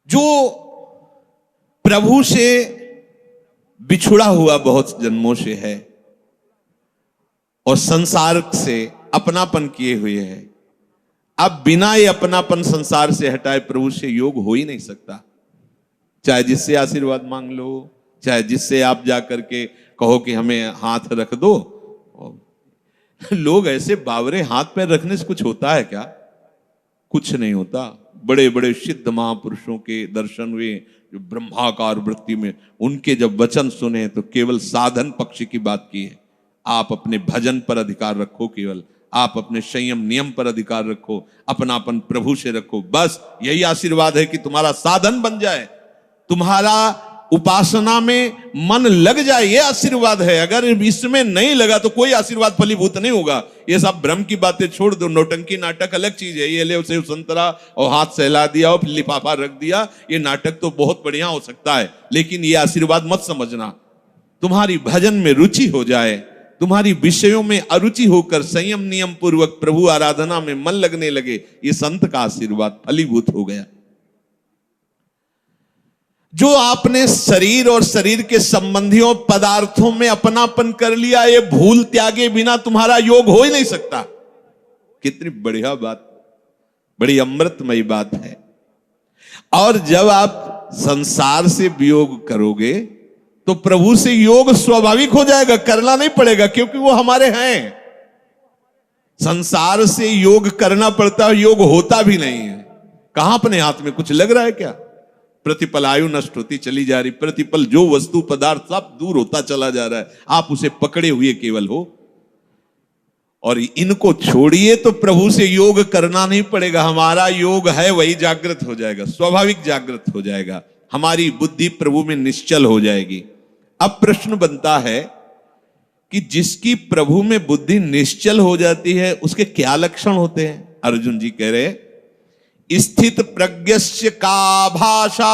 जो प्रभु से बिछुड़ा हुआ बहुत जन्मों से है और संसार से अपनापन किए हुए है, अब बिना ये अपनापन संसार से हटाए प्रभु से योग हो ही नहीं सकता। चाहे जिससे आशीर्वाद मांग लो, चाहे जिससे आप जाकर के कहो कि हमें हाथ रख दो। लोग ऐसे बावरे हाथ पैर रखने से कुछ होता है क्या? कुछ नहीं होता। बड़े बड़े सिद्ध महापुरुषों के दर्शन हुए जो ब्रह्माकार वृत्ति में, उनके जब वचन सुने तो केवल साधन पक्ष की बात की है। आप अपने भजन पर अधिकार रखो, केवल आप अपने संयम नियम पर अधिकार रखो, अपनापन प्रभु से रखो। बस यही आशीर्वाद है कि तुम्हारा साधन बन जाए, तुम्हारा उपासना में मन लग जाए, ये आशीर्वाद है। अगर इसमें नहीं लगा तो कोई आशीर्वाद फलीभूत नहीं होगा। ये सब भ्रम की बातें छोड़ दो। नौटंकी नाटक अलग चीज है। ये ले उसे संतरा और हाथ सहला दिया और लिफाफा रख दिया, ये नाटक तो बहुत बढ़िया हो सकता है, लेकिन ये आशीर्वाद मत समझना। तुम्हारी भजन में रुचि हो जाए, तुम्हारी विषयों में अरुचि होकर संयम नियम पूर्वक प्रभु आराधना में मन लगने लगे, ये संत का आशीर्वाद फलीभूत हो गया। जो आपने शरीर और शरीर के संबंधियों पदार्थों में अपनापन कर लिया, ये भूल त्यागे बिना तुम्हारा योग हो ही नहीं सकता। कितनी बढ़िया बात, बड़ी अमृतमयी बात है। और जब आप संसार से वियोग करोगे तो प्रभु से योग स्वाभाविक हो जाएगा, करना नहीं पड़ेगा, क्योंकि वो हमारे हैं। संसार से योग करना पड़ता है, योग होता भी नहीं है। कहां अपने हाथ में कुछ लग रहा है क्या? प्रतिपल आयु नष्ट होती चली जा रही, प्रतिपल जो वस्तु पदार्थ सब दूर होता चला जा रहा है, आप उसे पकड़े हुए केवल हो। और इनको छोड़िए तो प्रभु से योग करना नहीं पड़ेगा। हमारा योग है वही जागृत हो जाएगा, स्वाभाविक जागृत हो जाएगा। हमारी बुद्धि प्रभु में निश्चल हो जाएगी। अब प्रश्न बनता है कि जिसकी प्रभु में बुद्धि निश्चल हो जाती है उसके क्या लक्षण होते हैं? अर्जुन जी कह रहे, स्थित प्रज्ञस्य का भाषा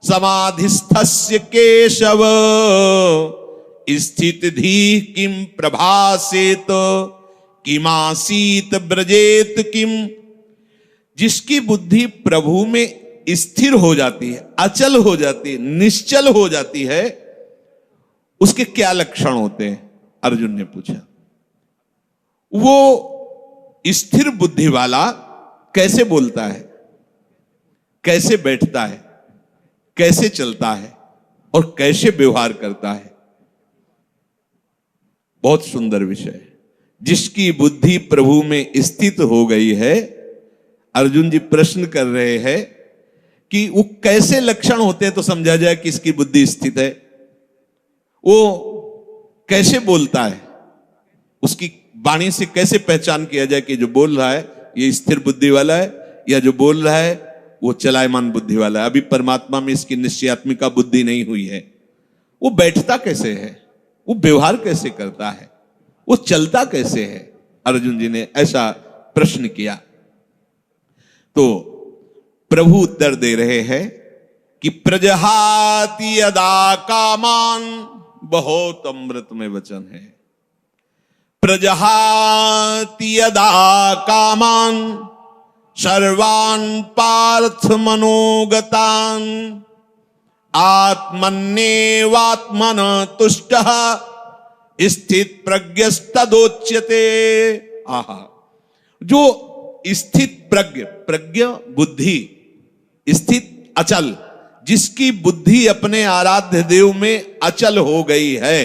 समाधिस्थस्य केशव, स्थित धी किम प्रभासेत किमासीत ब्रजेत किम। जिसकी बुद्धि प्रभु में स्थिर हो जाती है, अचल हो जाती है, निश्चल हो जाती है, उसके क्या लक्षण होते हैं? अर्जुन ने पूछा। वो स्थिर बुद्धि वाला कैसे बोलता है, कैसे बैठता है, कैसे चलता है और कैसे व्यवहार करता है? बहुत सुंदर विषय है। जिसकी बुद्धि प्रभु में स्थित हो गई है, अर्जुन जी प्रश्न कर रहे हैं कि वो कैसे लक्षण होते हैं तो समझा जाए कि इसकी बुद्धि स्थित है। वो कैसे बोलता है, उसकी वाणी से कैसे पहचान किया जाए कि जो बोल रहा है ये स्थिर बुद्धि वाला है, या जो बोल रहा है वो चलायमान बुद्धि वाला है। अभी परमात्मा में इसकी निश्चयात्मिका बुद्धि नहीं हुई है। वो बैठता कैसे है, वो व्यवहार कैसे करता है, वो चलता कैसे है? अर्जुन जी ने ऐसा प्रश्न किया तो प्रभु उत्तर दे रहे हैं कि प्रजहाति यदा कामान, बहुत अमृतमय वचन है। प्रजहाति यदा कामान सर्वान् पार्थ मनोगतान् आत्मन्येवात्मन तुष्टः स्थित प्रज्ञस्तदोच्यते। आहा, जो स्थित प्रज्ञ बुद्धि, स्थित अचल, जिसकी बुद्धि अपने आराध्य देव में अचल हो गई है।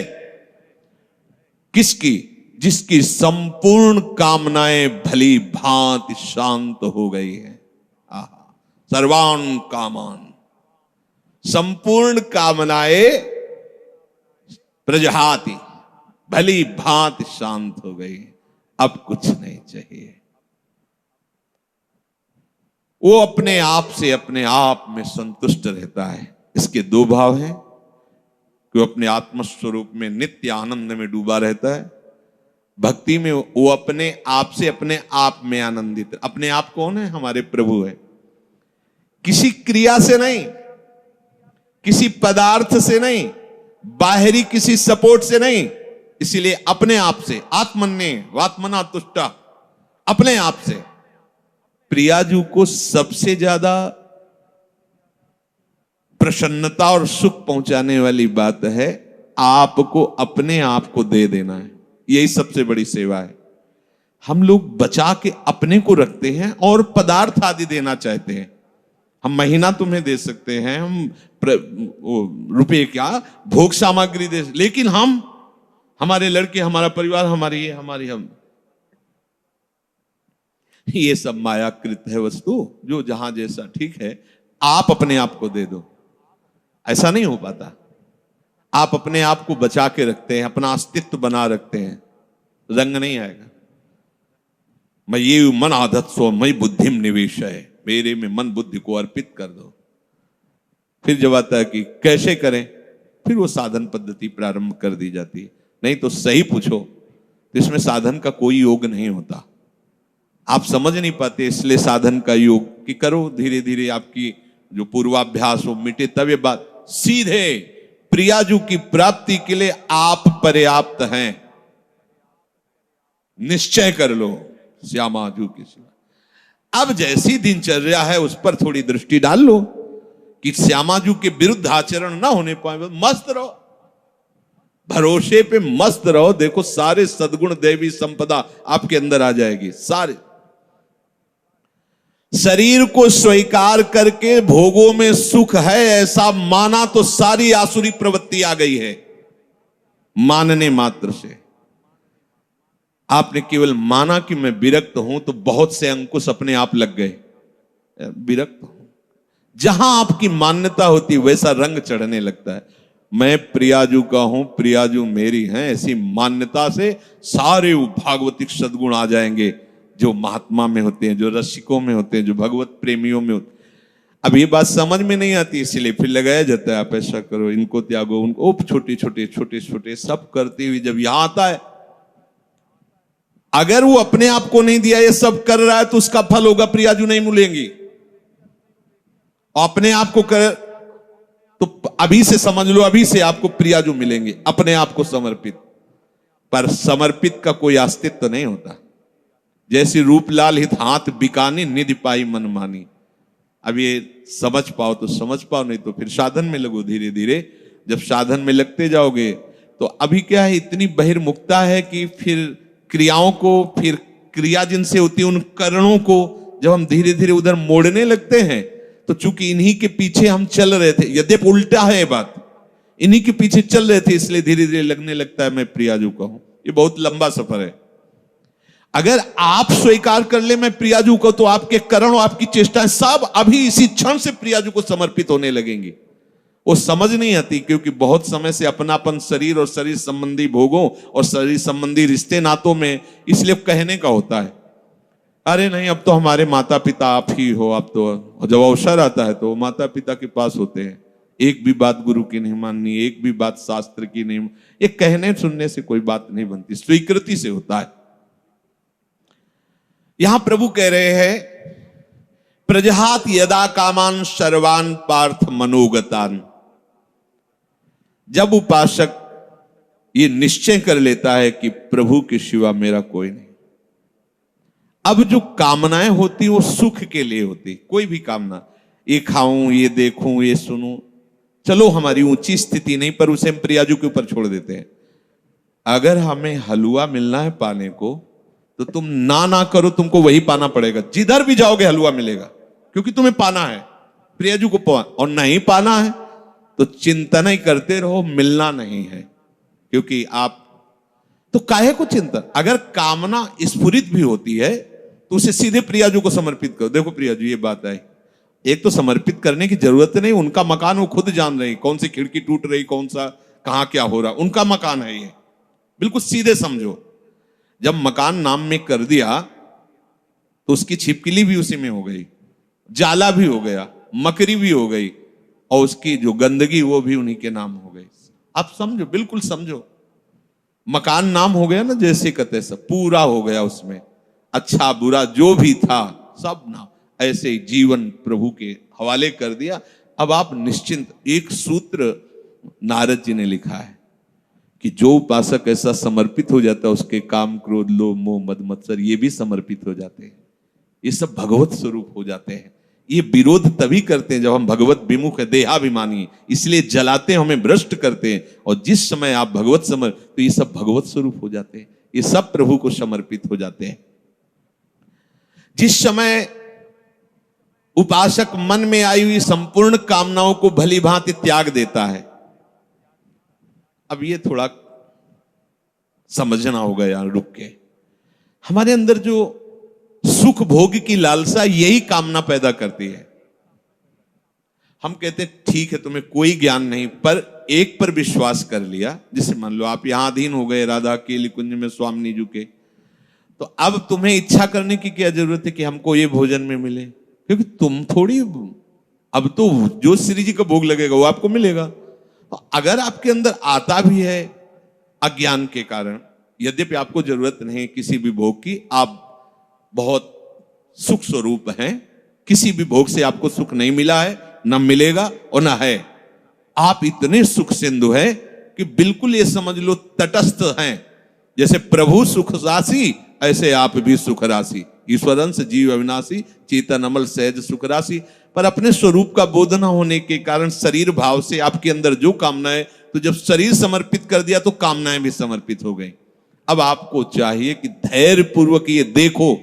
किसकी? जिसकी संपूर्ण कामनाएं भली भांति शांत हो गई है। आहा, सर्वान कामान, संपूर्ण कामनाएं प्रजहाति, भली भांति शांत हो गई, अब कुछ नहीं चाहिए। वो अपने आप से अपने आप में संतुष्ट रहता है। इसके दो भाव हैं कि वो अपने आत्मस्वरूप में नित्य आनंद में डूबा रहता है। भक्ति में वो अपने आप से अपने आप में आनंदित। अपने आप कौन है? हमारे प्रभु है। किसी क्रिया से नहीं, किसी पदार्थ से नहीं, बाहरी किसी सपोर्ट से नहीं, इसीलिए अपने आप से, आत्मन्ने वात्मना तुष्टा, अपने आप से। प्रियाजू को सबसे ज्यादा प्रसन्नता और सुख पहुंचाने वाली बात है आपको अपने आप को दे देना है। यही सबसे बड़ी सेवा है। हम लोग बचा के अपने को रखते हैं और पदार्थ आदि देना चाहते हैं। हम महीना तुम्हें दे सकते हैं, हम रुपए क्या भोग सामग्री दे, लेकिन हम, हमारे लड़के, हमारा परिवार, हमारी ये, हमारी हम, ये सब मायाकृत है वस्तु, जो जहां जैसा ठीक है। आप अपने आप को दे दो, ऐसा नहीं हो पाता। आप अपने आप को बचा के रखते हैं, अपना अस्तित्व बना रखते हैं, रंग नहीं आएगा। मैं ये मन आदत सो मई बुद्धिम निवेश है, मेरे में मन बुद्धि को अर्पित कर दो। फिर जब आता है कि कैसे करें, फिर वो साधन पद्धति प्रारंभ कर दी जाती है। नहीं तो सही पूछो तो इसमें साधन का कोई योग नहीं होता। आप समझ नहीं पाते, इसलिए साधन का योग कि करो, धीरे धीरे आपकी जो पूर्वाभ्यास हो मिटे, तब ये बात सीधे प्रियाजू की प्राप्ति के लिए आप पर्याप्त हैं। निश्चय कर लो श्यामाजू की सेवा। अब जैसी दिनचर्या है उस पर थोड़ी दृष्टि डाल लो कि श्यामाजू के विरुद्ध आचरण ना होने पाए। मस्त रहो, भरोसे पे मस्त रहो। देखो सारे सद्गुण देवी संपदा आपके अंदर आ जाएगी। सारे शरीर को स्वीकार करके भोगों में सुख है ऐसा माना तो सारी आसुरी प्रवृत्ति आ गई है। मानने मात्र से आपने केवल माना कि मैं विरक्त हूं तो बहुत से अंकुश अपने आप लग गए। विरक्त हूं, जहां आपकी मान्यता होती वैसा रंग चढ़ने लगता है। मैं प्रियाजू का हूं, प्रियाजू मेरी हैं, ऐसी मान्यता से सारे भागवतिक सद्गुण आ जाएंगे जो महात्मा में होते हैं, जो रसिकों में होते हैं, जो भगवत प्रेमियों में होते हैं। अब ये बात समझ में नहीं आती, इसीलिए फिर लगाया जाता है आप ऐसा करो, इनको त्यागो, उनको, छोटे छोटे छोटे छोटे सब करते हुए जब यहां आता है, अगर वो अपने आप को नहीं दिया, ये सब कर रहा है तो उसका फल होगा प्रियाजू नहीं मिलेंगी। अपने आप को कर तो अभी से समझ लो, अभी से आपको प्रियाजू मिलेंगे, अपने आप को समर्पित। पर समर्पित का कोई अस्तित्व नहीं होता। जैसी रूपलाल हित हाथ बिकानी, निधि पाई मन मानी। अब ये समझ पाओ तो समझ पाओ, नहीं तो फिर साधन में लगो धीरे धीरे। जब साधन में लगते जाओगे तो अभी क्या है, इतनी बहिर्मुखता है कि फिर क्रियाओं को, फिर क्रिया जिनसे होती है उन करणों को जब हम धीरे धीरे उधर मोड़ने लगते हैं, तो चूंकि इन्हीं के पीछे हम चल रहे थे, यद्यपि उल्टा है बात, इन्हीं के पीछे चल रहे थे, इसलिए धीरे धीरे लगने लगता है मैं प्रियाजू का हूं। ये बहुत लंबा सफर है। अगर आप स्वीकार कर ले मैं प्रियाजू को, तो आपके करण और आपकी चेष्टाएं सब अभी इसी क्षण से प्रियाजू को समर्पित होने लगेंगी। वो समझ नहीं आती, क्योंकि बहुत समय से अपनापन शरीर और शरीर संबंधी भोगों और शरीर संबंधी रिश्ते नातों में, इसलिए कहने का होता है अरे नहीं अब तो हमारे माता पिता आप ही हो। अब तो जब अवसर आता है तो माता पिता के पास होते हैं, एक भी बात गुरु की नहीं माननी, एक भी बात शास्त्र की नहीं। ये कहने सुनने से कोई बात नहीं बनती, स्वीकृति से होता है। यहां प्रभु कह रहे हैं प्रजहात यदा कामान सर्वान पार्थ मनोगतान। जब उपासक ये निश्चय कर लेता है कि प्रभु के सिवा मेरा कोई नहीं, अब जो कामनाएं होती वो सुख के लिए होती। कोई भी कामना, ये खाऊं, ये देखूं, ये सुनूं, चलो हमारी ऊंची स्थिति नहीं, पर उसे हम प्रियाजू के ऊपर छोड़ देते हैं। अगर हमें हलवा मिलना है पाने को, तो तुम ना करो, तुमको वही पाना पड़ेगा। जिधर भी जाओगे हलवा मिलेगा, क्योंकि तुम्हें पाना है प्रियाजू को। और नहीं पाना है तो चिंतन ही करते रहो, मिलना नहीं है। क्योंकि आप तो काहे को चिंतन, अगर कामना स्फुरित भी होती है तो उसे सीधे प्रियाजू को समर्पित करो। देखो प्रियाजू ये बात है, एक तो समर्पित करने की जरूरत नहीं, उनका मकान वो खुद जान रही, कौन सी खिड़की टूट रही, कौन सा कहां क्या हो रहा, उनका मकान है ये। बिल्कुल सीधे समझो, जब मकान नाम में कर दिया तो उसकी छिपकली भी उसी में हो गई, जाला भी हो गया, मकरी भी हो गई, और उसकी जो गंदगी वो भी उन्हीं के नाम हो गई। आप समझो, बिल्कुल समझो, मकान नाम हो गया ना, जैसे कहते सब पूरा हो गया उसमें, अच्छा बुरा जो भी था सब नाम। ऐसे ही जीवन प्रभु के हवाले कर दिया। अब आप निश्चिंत। एक सूत्र नारद जी ने लिखा है कि जो उपासक ऐसा समर्पित हो जाता है, उसके काम क्रोध लोभ मोह मद मत्सर ये भी समर्पित हो जाते हैं, ये सब भगवत स्वरूप हो जाते हैं। ये विरोध तभी करते हैं जब हम भगवत विमुख है, देहाभिमानी, इसलिए जलाते हैं, हमें भ्रष्ट करते हैं। और जिस समय आप भगवत तो ये सब भगवत स्वरूप हो जाते हैं, ये सब प्रभु को समर्पित हो जाते हैं। जिस समय उपासक मन में आई हुई संपूर्ण कामनाओं को भली भांति त्याग देता है, अब ये थोड़ा समझना होगा यार, रुक के। हमारे अंदर जो सुख भोग की लालसा, यही कामना पैदा करती है। हम कहते हैं ठीक है तुम्हें कोई ज्ञान नहीं, पर एक पर विश्वास कर लिया, जिसे मान लो आप यहां अधीन हो गए राधा केली कुंज में स्वामी जी के, तो अब तुम्हें इच्छा करने की क्या जरूरत है कि हमको ये भोजन में मिले, क्योंकि तुम थोड़ी, अब तो जो श्री जी का भोग लगेगा वो आपको मिलेगा। तो अगर आपके अंदर आता भी है अज्ञान के कारण, यद्यपि आपको जरूरत नहीं किसी भी भोग की, आप बहुत सुख स्वरूप हैं, किसी भी भोग से आपको सुख नहीं मिला है, ना मिलेगा और ना है। आप इतने सुख सिंधु हैं कि बिल्कुल ये समझ लो तटस्थ हैं। जैसे प्रभु सुख राशि, ऐसे आप भी सुख राशि। ईश्वरंश जीव अविनाशी, चेतन अमल सहज सुख राशि। पर अपने स्वरूप का बोध न होने के कारण शरीर भाव से आपके अंदर जो कामनाएं, तो जब शरीर समर्पित कर दिया तो कामनाएं भी समर्पित हो गई। अब आपको चाहिए कि धैर्य पूर्वक ये देखो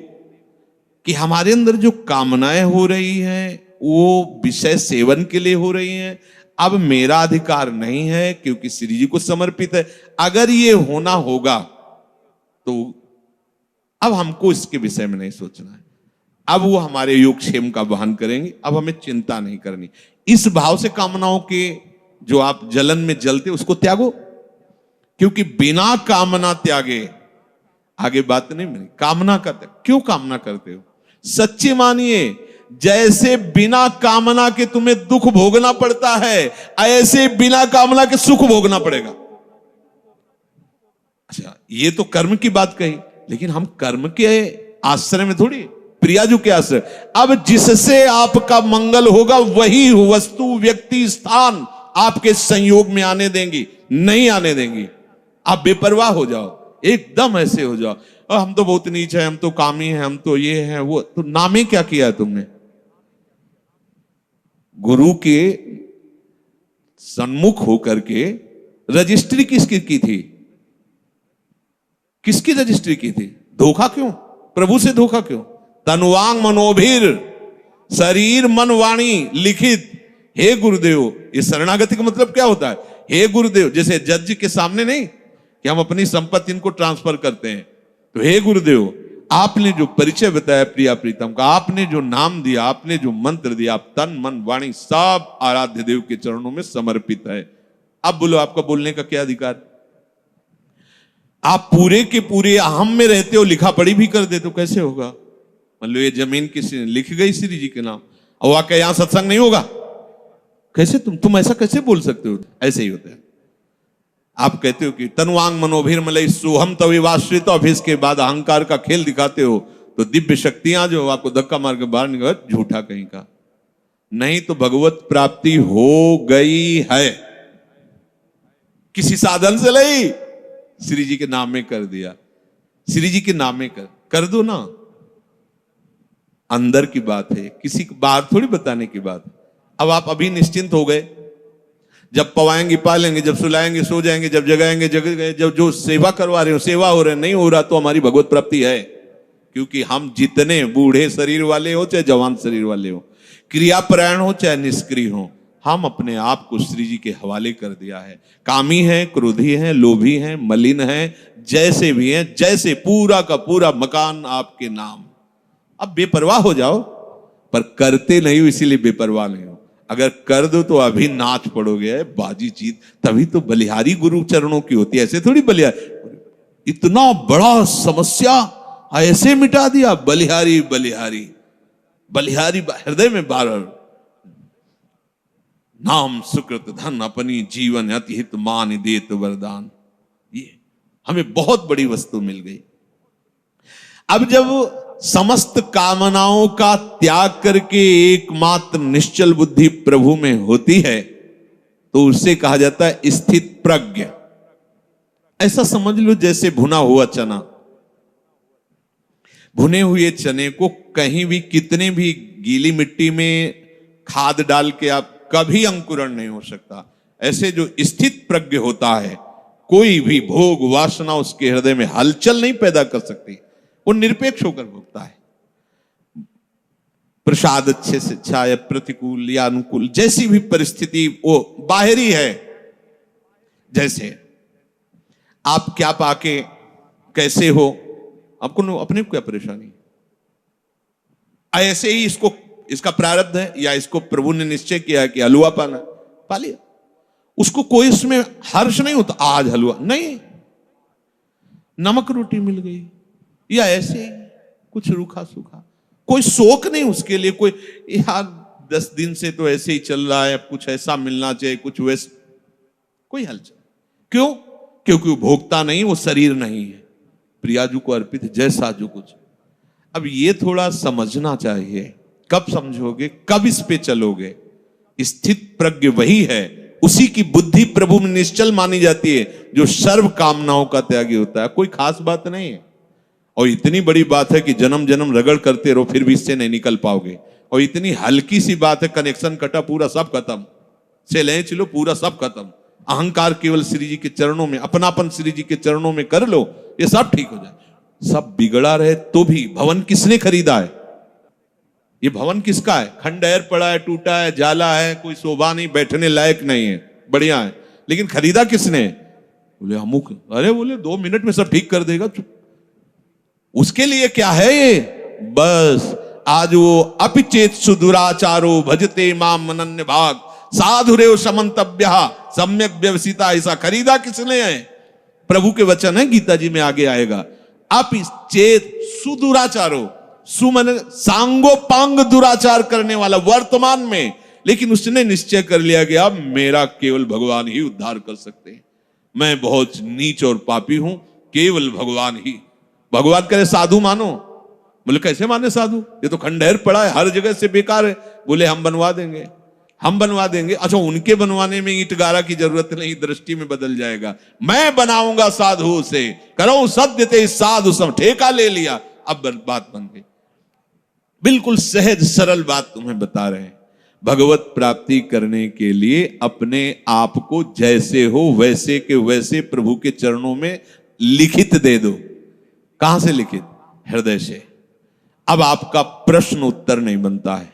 कि हमारे अंदर जो कामनाएं हो रही हैं वो विषय सेवन के लिए हो रही हैं। अब मेरा अधिकार नहीं है क्योंकि श्री जी को समर्पित है। अगर ये होना होगा तो अब हमको इसके विषय में नहीं सोचना है, अब वो हमारे योगक्षेम का वहन करेंगे, अब हमें चिंता नहीं करनी। इस भाव से कामनाओं के जो आप जलन में जलते उसको त्यागो, क्योंकि बिना कामना त्यागे, आगे बात नहीं बनी, कामना करते क्यों कामना करते हो? सच्ची मानिए, जैसे बिना कामना के तुम्हें दुख भोगना पड़ता है, ऐसे बिना कामना के सुख भोगना पड़ेगा। अच्छा, ये तो कर्म की बात कही, लेकिन हम कर्म के आश्रय में थोड़ी, प्रियाजू के आश्रय। अब जिससे आपका मंगल होगा वही वस्तु व्यक्ति स्थान आपके संयोग में आने देंगी, नहीं आने देंगी। आप बेपरवाह हो जाओ, एकदम ऐसे हो जाओ, हम तो बहुत नीच है, हम तो कामी है, हम तो ये है वो, तो नामे क्या किया है तुमने? गुरु के सन्मुख होकर के रजिस्ट्री किसकी की थी? किसकी रजिस्ट्री की थी? धोखा क्यों? प्रभु से धोखा क्यों? तनुवांग मनोभिर, शरीर मन वाणी लिखित, हे गुरुदेव। ये शरणागति का मतलब क्या होता है? हे गुरुदेव, जैसे जज के सामने नहीं कि हम अपनी संपत्ति इनको ट्रांसफर करते हैं, तो हे गुरुदेव, आपने जो परिचय बताया प्रिया प्रीतम का, आपने जो नाम दिया, आपने जो मंत्र दिया, आप तन मन वाणी सब आराध्य देव के चरणों में समर्पित है। अब बोलो, आपका बोलने का क्या अधिकार? आप पूरे के पूरे अहम में रहते हो, लिखा पढ़ी भी कर दे तो कैसे होगा? मान लो ये जमीन किसी ने लिख गई श्री जी के नाम, और आके यहां सत्संग नहीं होगा, कैसे तुम ऐसा कैसे बोल सकते हो? ऐसे ही होता है। आप कहते हो कि तनुवांग मनोभिर मलय सोहम तविवाश्रित, और फिर इसके बाद अहंकार का खेल दिखाते हो, तो दिव्य शक्तियां जो आपको धक्का मार के बाहर निकल, झूठा कहीं का नहीं। तो भगवत प्राप्ति हो गई है, किसी साधन से नहीं, श्री जी के नाम में कर दिया। श्री जी के नाम में कर दो ना, अंदर की बात है, किसी को बाहर थोड़ी बताने की बात। अब आप अभी निश्चिंत हो गए, जब पवाएंगे पालेंगे, जब सुलाएंगे सो जाएंगे, जब जगाएंगे जग गए, जब जो सेवा करवा रहे हो सेवा हो रहे, नहीं हो रहा तो हमारी भगवत प्राप्ति है। क्योंकि हम जितने बूढ़े शरीर वाले हो चाहे जवान शरीर वाले हो, क्रियापरायण हो चाहे निष्क्रिय हो, हम अपने आप को श्री जी के हवाले कर दिया है। कामी है, क्रोधी है, लोभी है, मलिन है, जैसे भी है, जैसे पूरा का पूरा मकान आपके नाम। अब बेपरवाह हो जाओ, पर करते नहीं हो इसीलिए बेपरवाह नहीं हो। अगर कर दो तो अभी नाच पड़ोगे, बाजी जीत। तभी तो बलिहारी गुरु चरणों की होती है, ऐसे थोड़ी बलिहारी। इतना बड़ा समस्या ऐसे मिटा दिया, बलिहारी बलिहारी बलिहारी हृदय में बार नाम सुकृत धन अपनी जीवन अति हित मान देत वरदान। ये हमें बहुत बड़ी वस्तु मिल गई। अब जब समस्त कामनाओं का त्याग करके एकमात्र निश्चल बुद्धि प्रभु में होती है तो उसे कहा जाता है स्थित प्रज्ञ। ऐसा समझ लो जैसे भुना हुआ चना, भुने हुए चने को कहीं भी कितने भी गीली मिट्टी में खाद डाल के आप कभी अंकुरण नहीं हो सकता। ऐसे जो स्थित प्रज्ञ होता है, कोई भी भोग वासना उसके हृदय में हलचल नहीं पैदा कर सकती, वो निरपेक्ष होकर भोगता है। प्रसाद अच्छे से अच्छा या प्रतिकूल या अनुकूल, जैसी भी परिस्थिति वो बाहरी है। जैसे आप क्या पाके कैसे हो, आपको अपने को क्या परेशानी, ऐसे ही इसको इसका प्रारब्ध है या इसको प्रभु ने निश्चय किया है कि हलवा पाना, पा लिया। उसको कोई इसमें हर्ष नहीं होता आज हलवा नहीं, नमक रोटी मिल गई या ऐसे ही कुछ रूखा सूखा, कोई शोक नहीं उसके लिए। कोई यार 10 दिन से तो ऐसे ही चल रहा है, कुछ ऐसा मिलना चाहिए, कुछ वैसे, कोई हलचल क्यों? क्योंकि वो भोगता नहीं, वो शरीर नहीं है, प्रियाजू को अर्पित है, जैसा जो कुछ। अब ये थोड़ा समझना चाहिए, कब समझोगे, कब इस पे चलोगे। स्थित प्रज्ञ वही है, उसी की बुद्धि प्रभु में निश्चल मानी जाती है, जो सर्व कामनाओं का त्यागी होता है। कोई खास बात नहीं है, और इतनी बड़ी बात है कि जन्म जन्म रगड़ करते रहो फिर भी इससे नहीं निकल पाओगे। और इतनी हल्की सी बात है, कनेक्शन कटा पूरा सब खत्म, से ले चलो पूरा सब खत्म। अहंकार केवल श्री जी के चरणों में, अपनापन श्री जी के चरणों में कर लो, ये सब ठीक हो जाए। सब बिगड़ा रहे तो भी भवन किसने खरीदा है? ये भवन किसका है? खंडहर पड़ा है, टूटा है, जाला है, कोई शोभा नहीं, बैठने लायक नहीं है, बढ़िया है, लेकिन खरीदा किसने? बोले अमुक। अरे बोले 2 मिनट में सब ठीक कर देगा। उसके लिए क्या है ये? बस आज वो अपिचेत सुदुराचारो भजते माम अनन्य भाग साधुरेव समन्तव्य सम्यक व्यवसिता। ऐसा खरीदा किसने है? प्रभु के वचन है, गीता जी में आगे आएगा। अपिचेत सुदुराचारो, सुमन सांगोपांग दुराचार करने वाला वर्तमान में, लेकिन उसने निश्चय कर लिया कि अब मेरा केवल भगवान ही उद्धार कर सकते हैं, मैं बहुत नीच और पापी हूं, केवल भगवान ही। भगवान करे साधु मानो, बोले कैसे माने साधु, ये तो खंडहर पड़ा है, हर जगह से बेकार है। बोले हम बनवा देंगे, हम बनवा देंगे। अच्छा, उनके बनवाने में ईंट गारा की जरूरत नहीं, दृष्टि में बदल जाएगा। मैं बनाऊंगा साधु से, करो सत्य ते साधु सब, ठेका ले लिया, अब बात बन गई। बिल्कुल सहज सरल बात तुम्हें बता रहे हैं। भगवत प्राप्ति करने के लिए अपने आप को जैसे हो वैसे के वैसे प्रभु के चरणों में लिखित दे दो। कहां से लिखित? हृदय से। अब आपका प्रश्न उत्तर नहीं बनता है,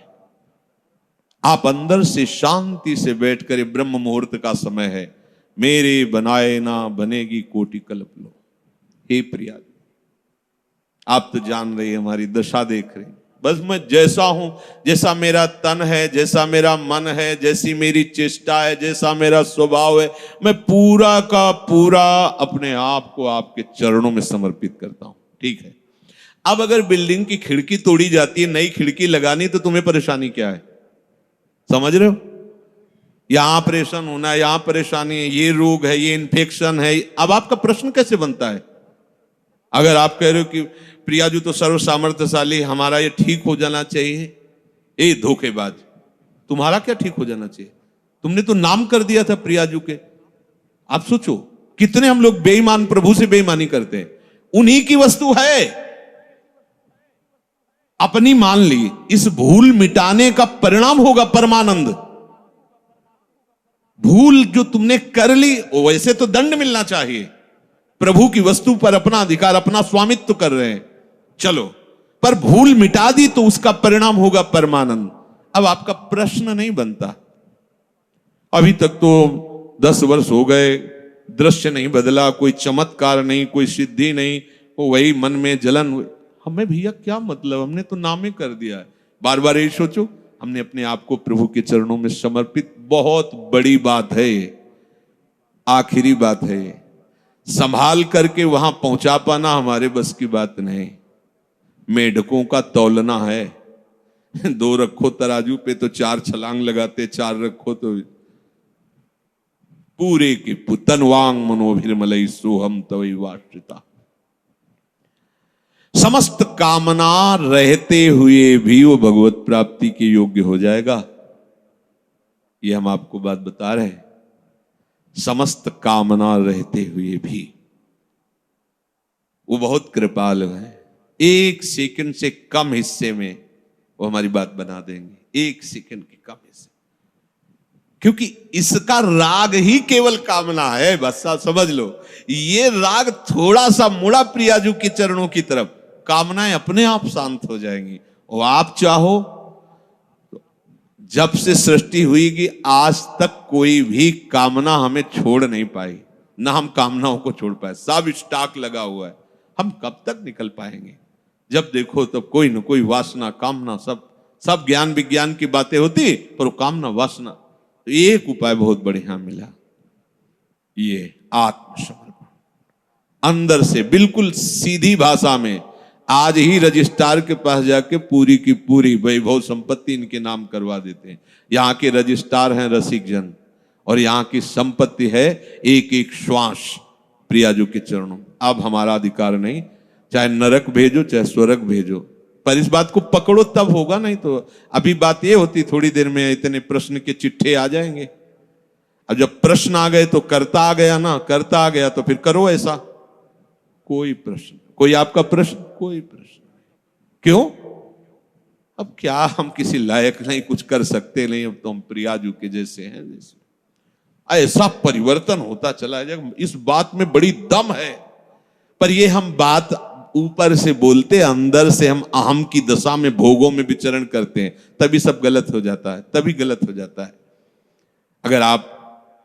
आप अंदर से शांति से बैठकर, ब्रह्म मुहूर्त का समय है, मेरे बनाए ना बनेगी कोटि कल्प लो। हे प्रिया, आप तो जान रही है, हमारी दशा देख रही, बस मैं जैसा हूं, जैसा मेरा तन है, जैसा मेरा मन है, जैसी मेरी चेष्टा है, जैसा मेरा स्वभाव है, मैं पूरा का पूरा अपने आप को आपके चरणों में समर्पित करता हूं। ठीक है, अब अगर बिल्डिंग की खिड़की तोड़ी जाती है, नई खिड़की लगानी, तो तुम्हें परेशानी क्या है? समझ रहे हो? यहां ऑपरेशन होना है, यहां परेशानी है, ये रोग है, ये इन्फेक्शन है। अब आपका प्रश्न कैसे बनता है? अगर आप कह रहे हो कि प्रियाजू तो सर्व सामर्थ्यशाली, हमारा ये ठीक हो जाना चाहिए, ए धोखेबाज, तुम्हारा क्या ठीक हो जाना चाहिए? तुमने तो नाम कर दिया था प्रियाजू के। आप सोचो कितने हम लोग बेईमान, प्रभु से बेईमानी करते हैं। उन्हीं की वस्तु है, अपनी मान ली, इस भूल मिटाने का परिणाम होगा परमानंद। भूल जो तुमने कर ली, वैसे तो दंड मिलना चाहिए, प्रभु की वस्तु पर अपना अधिकार, अपना स्वामित्व कर रहे हैं, चलो, पर भूल मिटा दी तो उसका परिणाम होगा परमानंद। अब आपका प्रश्न नहीं बनता। अभी तक तो 10 वर्ष हो गए, दृश्य नहीं बदला, कोई चमत्कार नहीं, कोई सिद्धि नहीं, वो वही मन में जलन। हमें भैया क्या मतलब, हमने तो नामे कर दिया है। बार बार यही सोचो, हमने अपने आप को प्रभु के चरणों में समर्पित, बहुत बड़ी बात है ये, आखिरी बात है ये। संभाल करके वहां पहुंचा पाना हमारे बस की बात नहीं। मेढकों का तौलना है, 2 रखो तराजू पे तो 4 छलांग लगाते, 4 रखो तो पूरे के तनवांग मनोभिर्मलई सोहम तवै वाश्रिता। समस्त कामना रहते हुए भी वो भगवत प्राप्ति के योग्य हो जाएगा। ये हम आपको बात बता रहे हैं। समस्त कामना रहते हुए भी वो बहुत कृपालु है। 1 सेकंड से कम हिस्से में वो हमारी बात बना देंगे, 1 सेकंड के कम हिस्से, क्योंकि इसका राग ही केवल कामना है। बस आप समझ लो, ये राग थोड़ा सा मुड़ा प्रियाजू के चरणों की तरफ, कामनाएं अपने आप शांत हो जाएंगी। और आप चाहो तो जब से सृष्टि हुई कि आज तक कोई भी कामना हमें छोड़ नहीं पाई, ना हम कामनाओं को छोड़ पाए। सब स्टॉक लगा हुआ है, हम कब तक निकल पाएंगे? जब देखो तब कोई न कोई वासना, कामना, सब ज्ञान विज्ञान की बातें होती, पर वो कामना वासना। तो एक उपाय बहुत बढ़िया मिला, ये आत्मसमर्पण। अंदर से बिल्कुल सीधी भाषा में आज ही रजिस्ट्रार के पास जाके पूरी की पूरी वैभव संपत्ति इनके नाम करवा देते हैं। यहाँ के रजिस्ट्रार हैं रसिक जन, और यहाँ की संपत्ति है एक एक श्वास प्रियाजू के चरणों। अब हमारा अधिकार नहीं, चाहे नरक भेजो चाहे स्वर्ग भेजो, पर इस बात को पकड़ो तब होगा, नहीं तो अभी बात ये होती थोड़ी देर में इतने प्रश्न के चिट्ठे आ जाएंगे। अब जब प्रश्न आ गए तो करता आ गया ना, करता आ गया तो फिर करो ऐसा। कोई प्रश्न, कोई आपका प्रश्न, कोई प्रश्न क्यों? अब क्या हम किसी लायक नहीं, कुछ कर सकते नहीं, अब तो हम प्रियाजू के जैसे हैं। जैसे ऐसा परिवर्तन होता चला जाएगा, इस बात में बड़ी दम है। पर ये हम बात ऊपर से बोलते, अंदर से हम अहम की दशा में, भोगों में विचरण करते हैं, तभी सब गलत हो जाता है, तभी गलत हो जाता है। अगर आप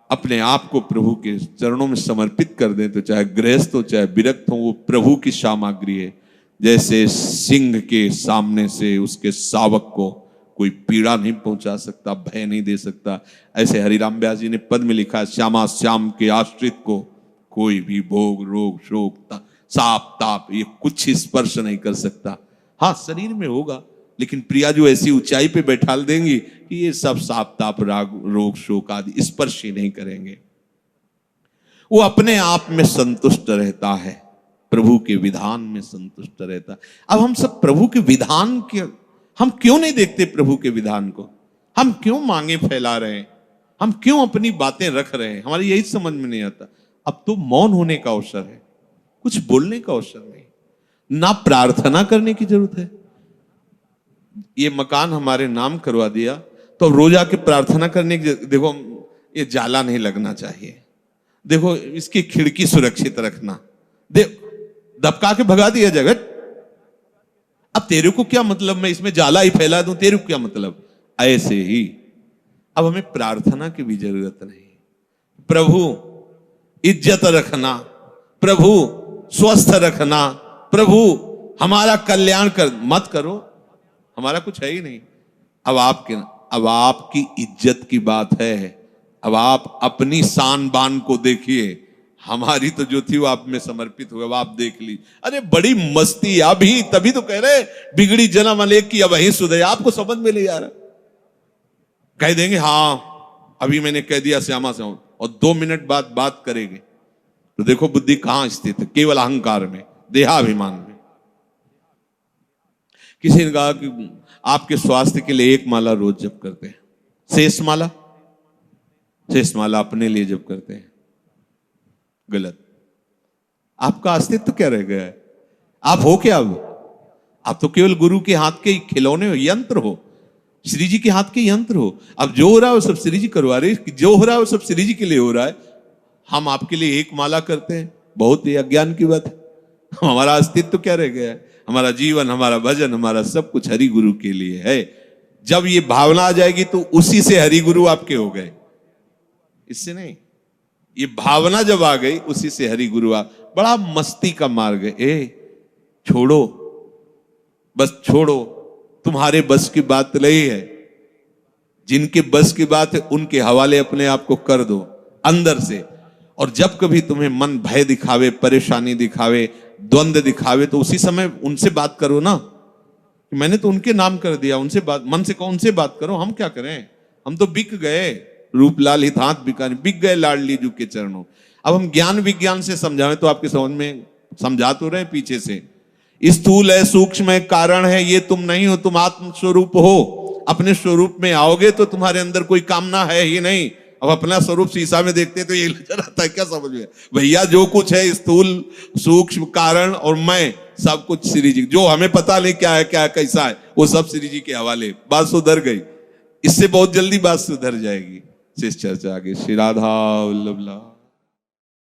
अपने आप को प्रभु के चरणों में समर्पित कर दें तो चाहे गृहस्थ हो चाहे विरक्त हो, वो प्रभु की सामग्री है। जैसे सिंह के सामने से उसके शावक को कोई पीड़ा नहीं पहुंचा सकता, भय नहीं दे सकता, ऐसे हरिराम व्यास जी ने पद में लिखा है, श्यामा श्याम के आश्रित को कोई भी भोग रोग शोक साप ताप ये कुछ स्पर्श नहीं कर सकता। हाँ, शरीर में होगा, लेकिन प्रियाजू ऐसी ऊंचाई पे बैठाल देंगी कि ये सब साप ताप राग रोग शोक आदि स्पर्श ही नहीं करेंगे। वो अपने आप में संतुष्ट रहता है, प्रभु के विधान में संतुष्ट रहता है। अब हम सब प्रभु के विधान के, हम क्यों नहीं देखते प्रभु के विधान को? हम क्यों मांगे फैला रहे हैं? हम क्यों अपनी बातें रख रहे हैं? हमारी यही समझ में नहीं आता। अब तो मौन होने का अवसर है, कुछ बोलने का अवसर नहीं, ना प्रार्थना करने की जरूरत है। ये मकान हमारे नाम करवा दिया तो अब रोज आके प्रार्थना करने की, देखो ये जाला नहीं लगना चाहिए, देखो इसकी खिड़की सुरक्षित रखना, दबका के भगा दिया जाएगा। अब तेरे को क्या मतलब, मैं इसमें जाला ही फैला दूं, तेरे को क्या मतलब? ऐसे ही अब हमें प्रार्थना की भी जरूरत नहीं। प्रभु इज्जत रखना, प्रभु स्वस्थ रखना, प्रभु हमारा कल्याण कर मत करो, हमारा कुछ है ही नहीं। अब आपकी इज्जत की बात है, अब आप अपनी शान बान को देखिए। हमारी तो जो थी वो आप में समर्पित हुआ, अब आप देख ली। अरे बड़ी मस्ती अभी, तभी तो कह रहे बिगड़ी जन्म अलेख की अब वही सुधे। आपको समझ में नहीं आ रहा, कह देंगे हाँ अभी मैंने कह दिया श्यामा से, और 2 मिनट बाद बात करेंगे तो देखो बुद्धि कहां स्थित है, केवल अहंकार में, देहाभिमान में। किसी ने कहा कि आपके स्वास्थ्य के लिए 1 माला रोज जप करते हैं, शेष माला अपने लिए जप करते हैं। गलत। आपका अस्तित्व क्या रह गया है? आप हो क्या? अब आप तो केवल गुरु के हाथ के खिलौने हो, यंत्र हो, श्री जी के हाथ के यंत्र हो। अब जो हो रहा है वो सब श्री जी करवा रहे, जो हो रहा है वो सब श्री जी के लिए हो रहा है। हम आपके लिए 1 माला करते हैं, बहुत ही अज्ञान की बात है। हमारा अस्तित्व क्या रह गया है? हमारा जीवन, हमारा भजन, हमारा सब कुछ हरि गुरु के लिए है। जब ये भावना आ जाएगी तो उसी से हरि गुरु आपके हो गए, इससे नहीं। ये भावना जब आ गई उसी से हरि गुरु आ। बड़ा मस्ती का मार्ग है। छोड़ो, बस छोड़ो, तुम्हारे बस की बात नहीं है। जिनके बस की बात है उनके हवाले अपने आप को कर दो अंदर से। और जब कभी तुम्हें मन भय दिखावे, परेशानी दिखावे, द्वंद्व दिखावे, तो उसी समय उनसे बात करो ना। मैंने तो उनके नाम कर दिया, उनसे बात, मन से कहो उनसे बात करो। हम क्या करें, हम तो बिक गए, रूपलाल हित हाथ बिकाने, बिक गए लाडली जू के चरणों। अब हम ज्ञान विज्ञान से समझाएं तो आपके समझ में समझा तो रहे पीछे से। स्थूल है, सूक्ष्म है, कारण है, ये तुम नहीं हो, तुम आत्म स्वरूप हो। अपने स्वरूप में आओगे तो तुम्हारे अंदर कोई कामना है ही नहीं। अब अपना स्वरूप शीशा में देखते तो ये नजर आता है, क्या समझ में भैया, जो कुछ है स्थूल सूक्ष्म कारण और मैं, सब कुछ श्री जी, जो हमें पता नहीं क्या है क्या कैसा है, वो सब श्री जी के हवाले। बात सुधर गई, इससे बहुत जल्दी बात सुधर जाएगी। शेष चर्चा आगे। श्री राधा वल्लभ।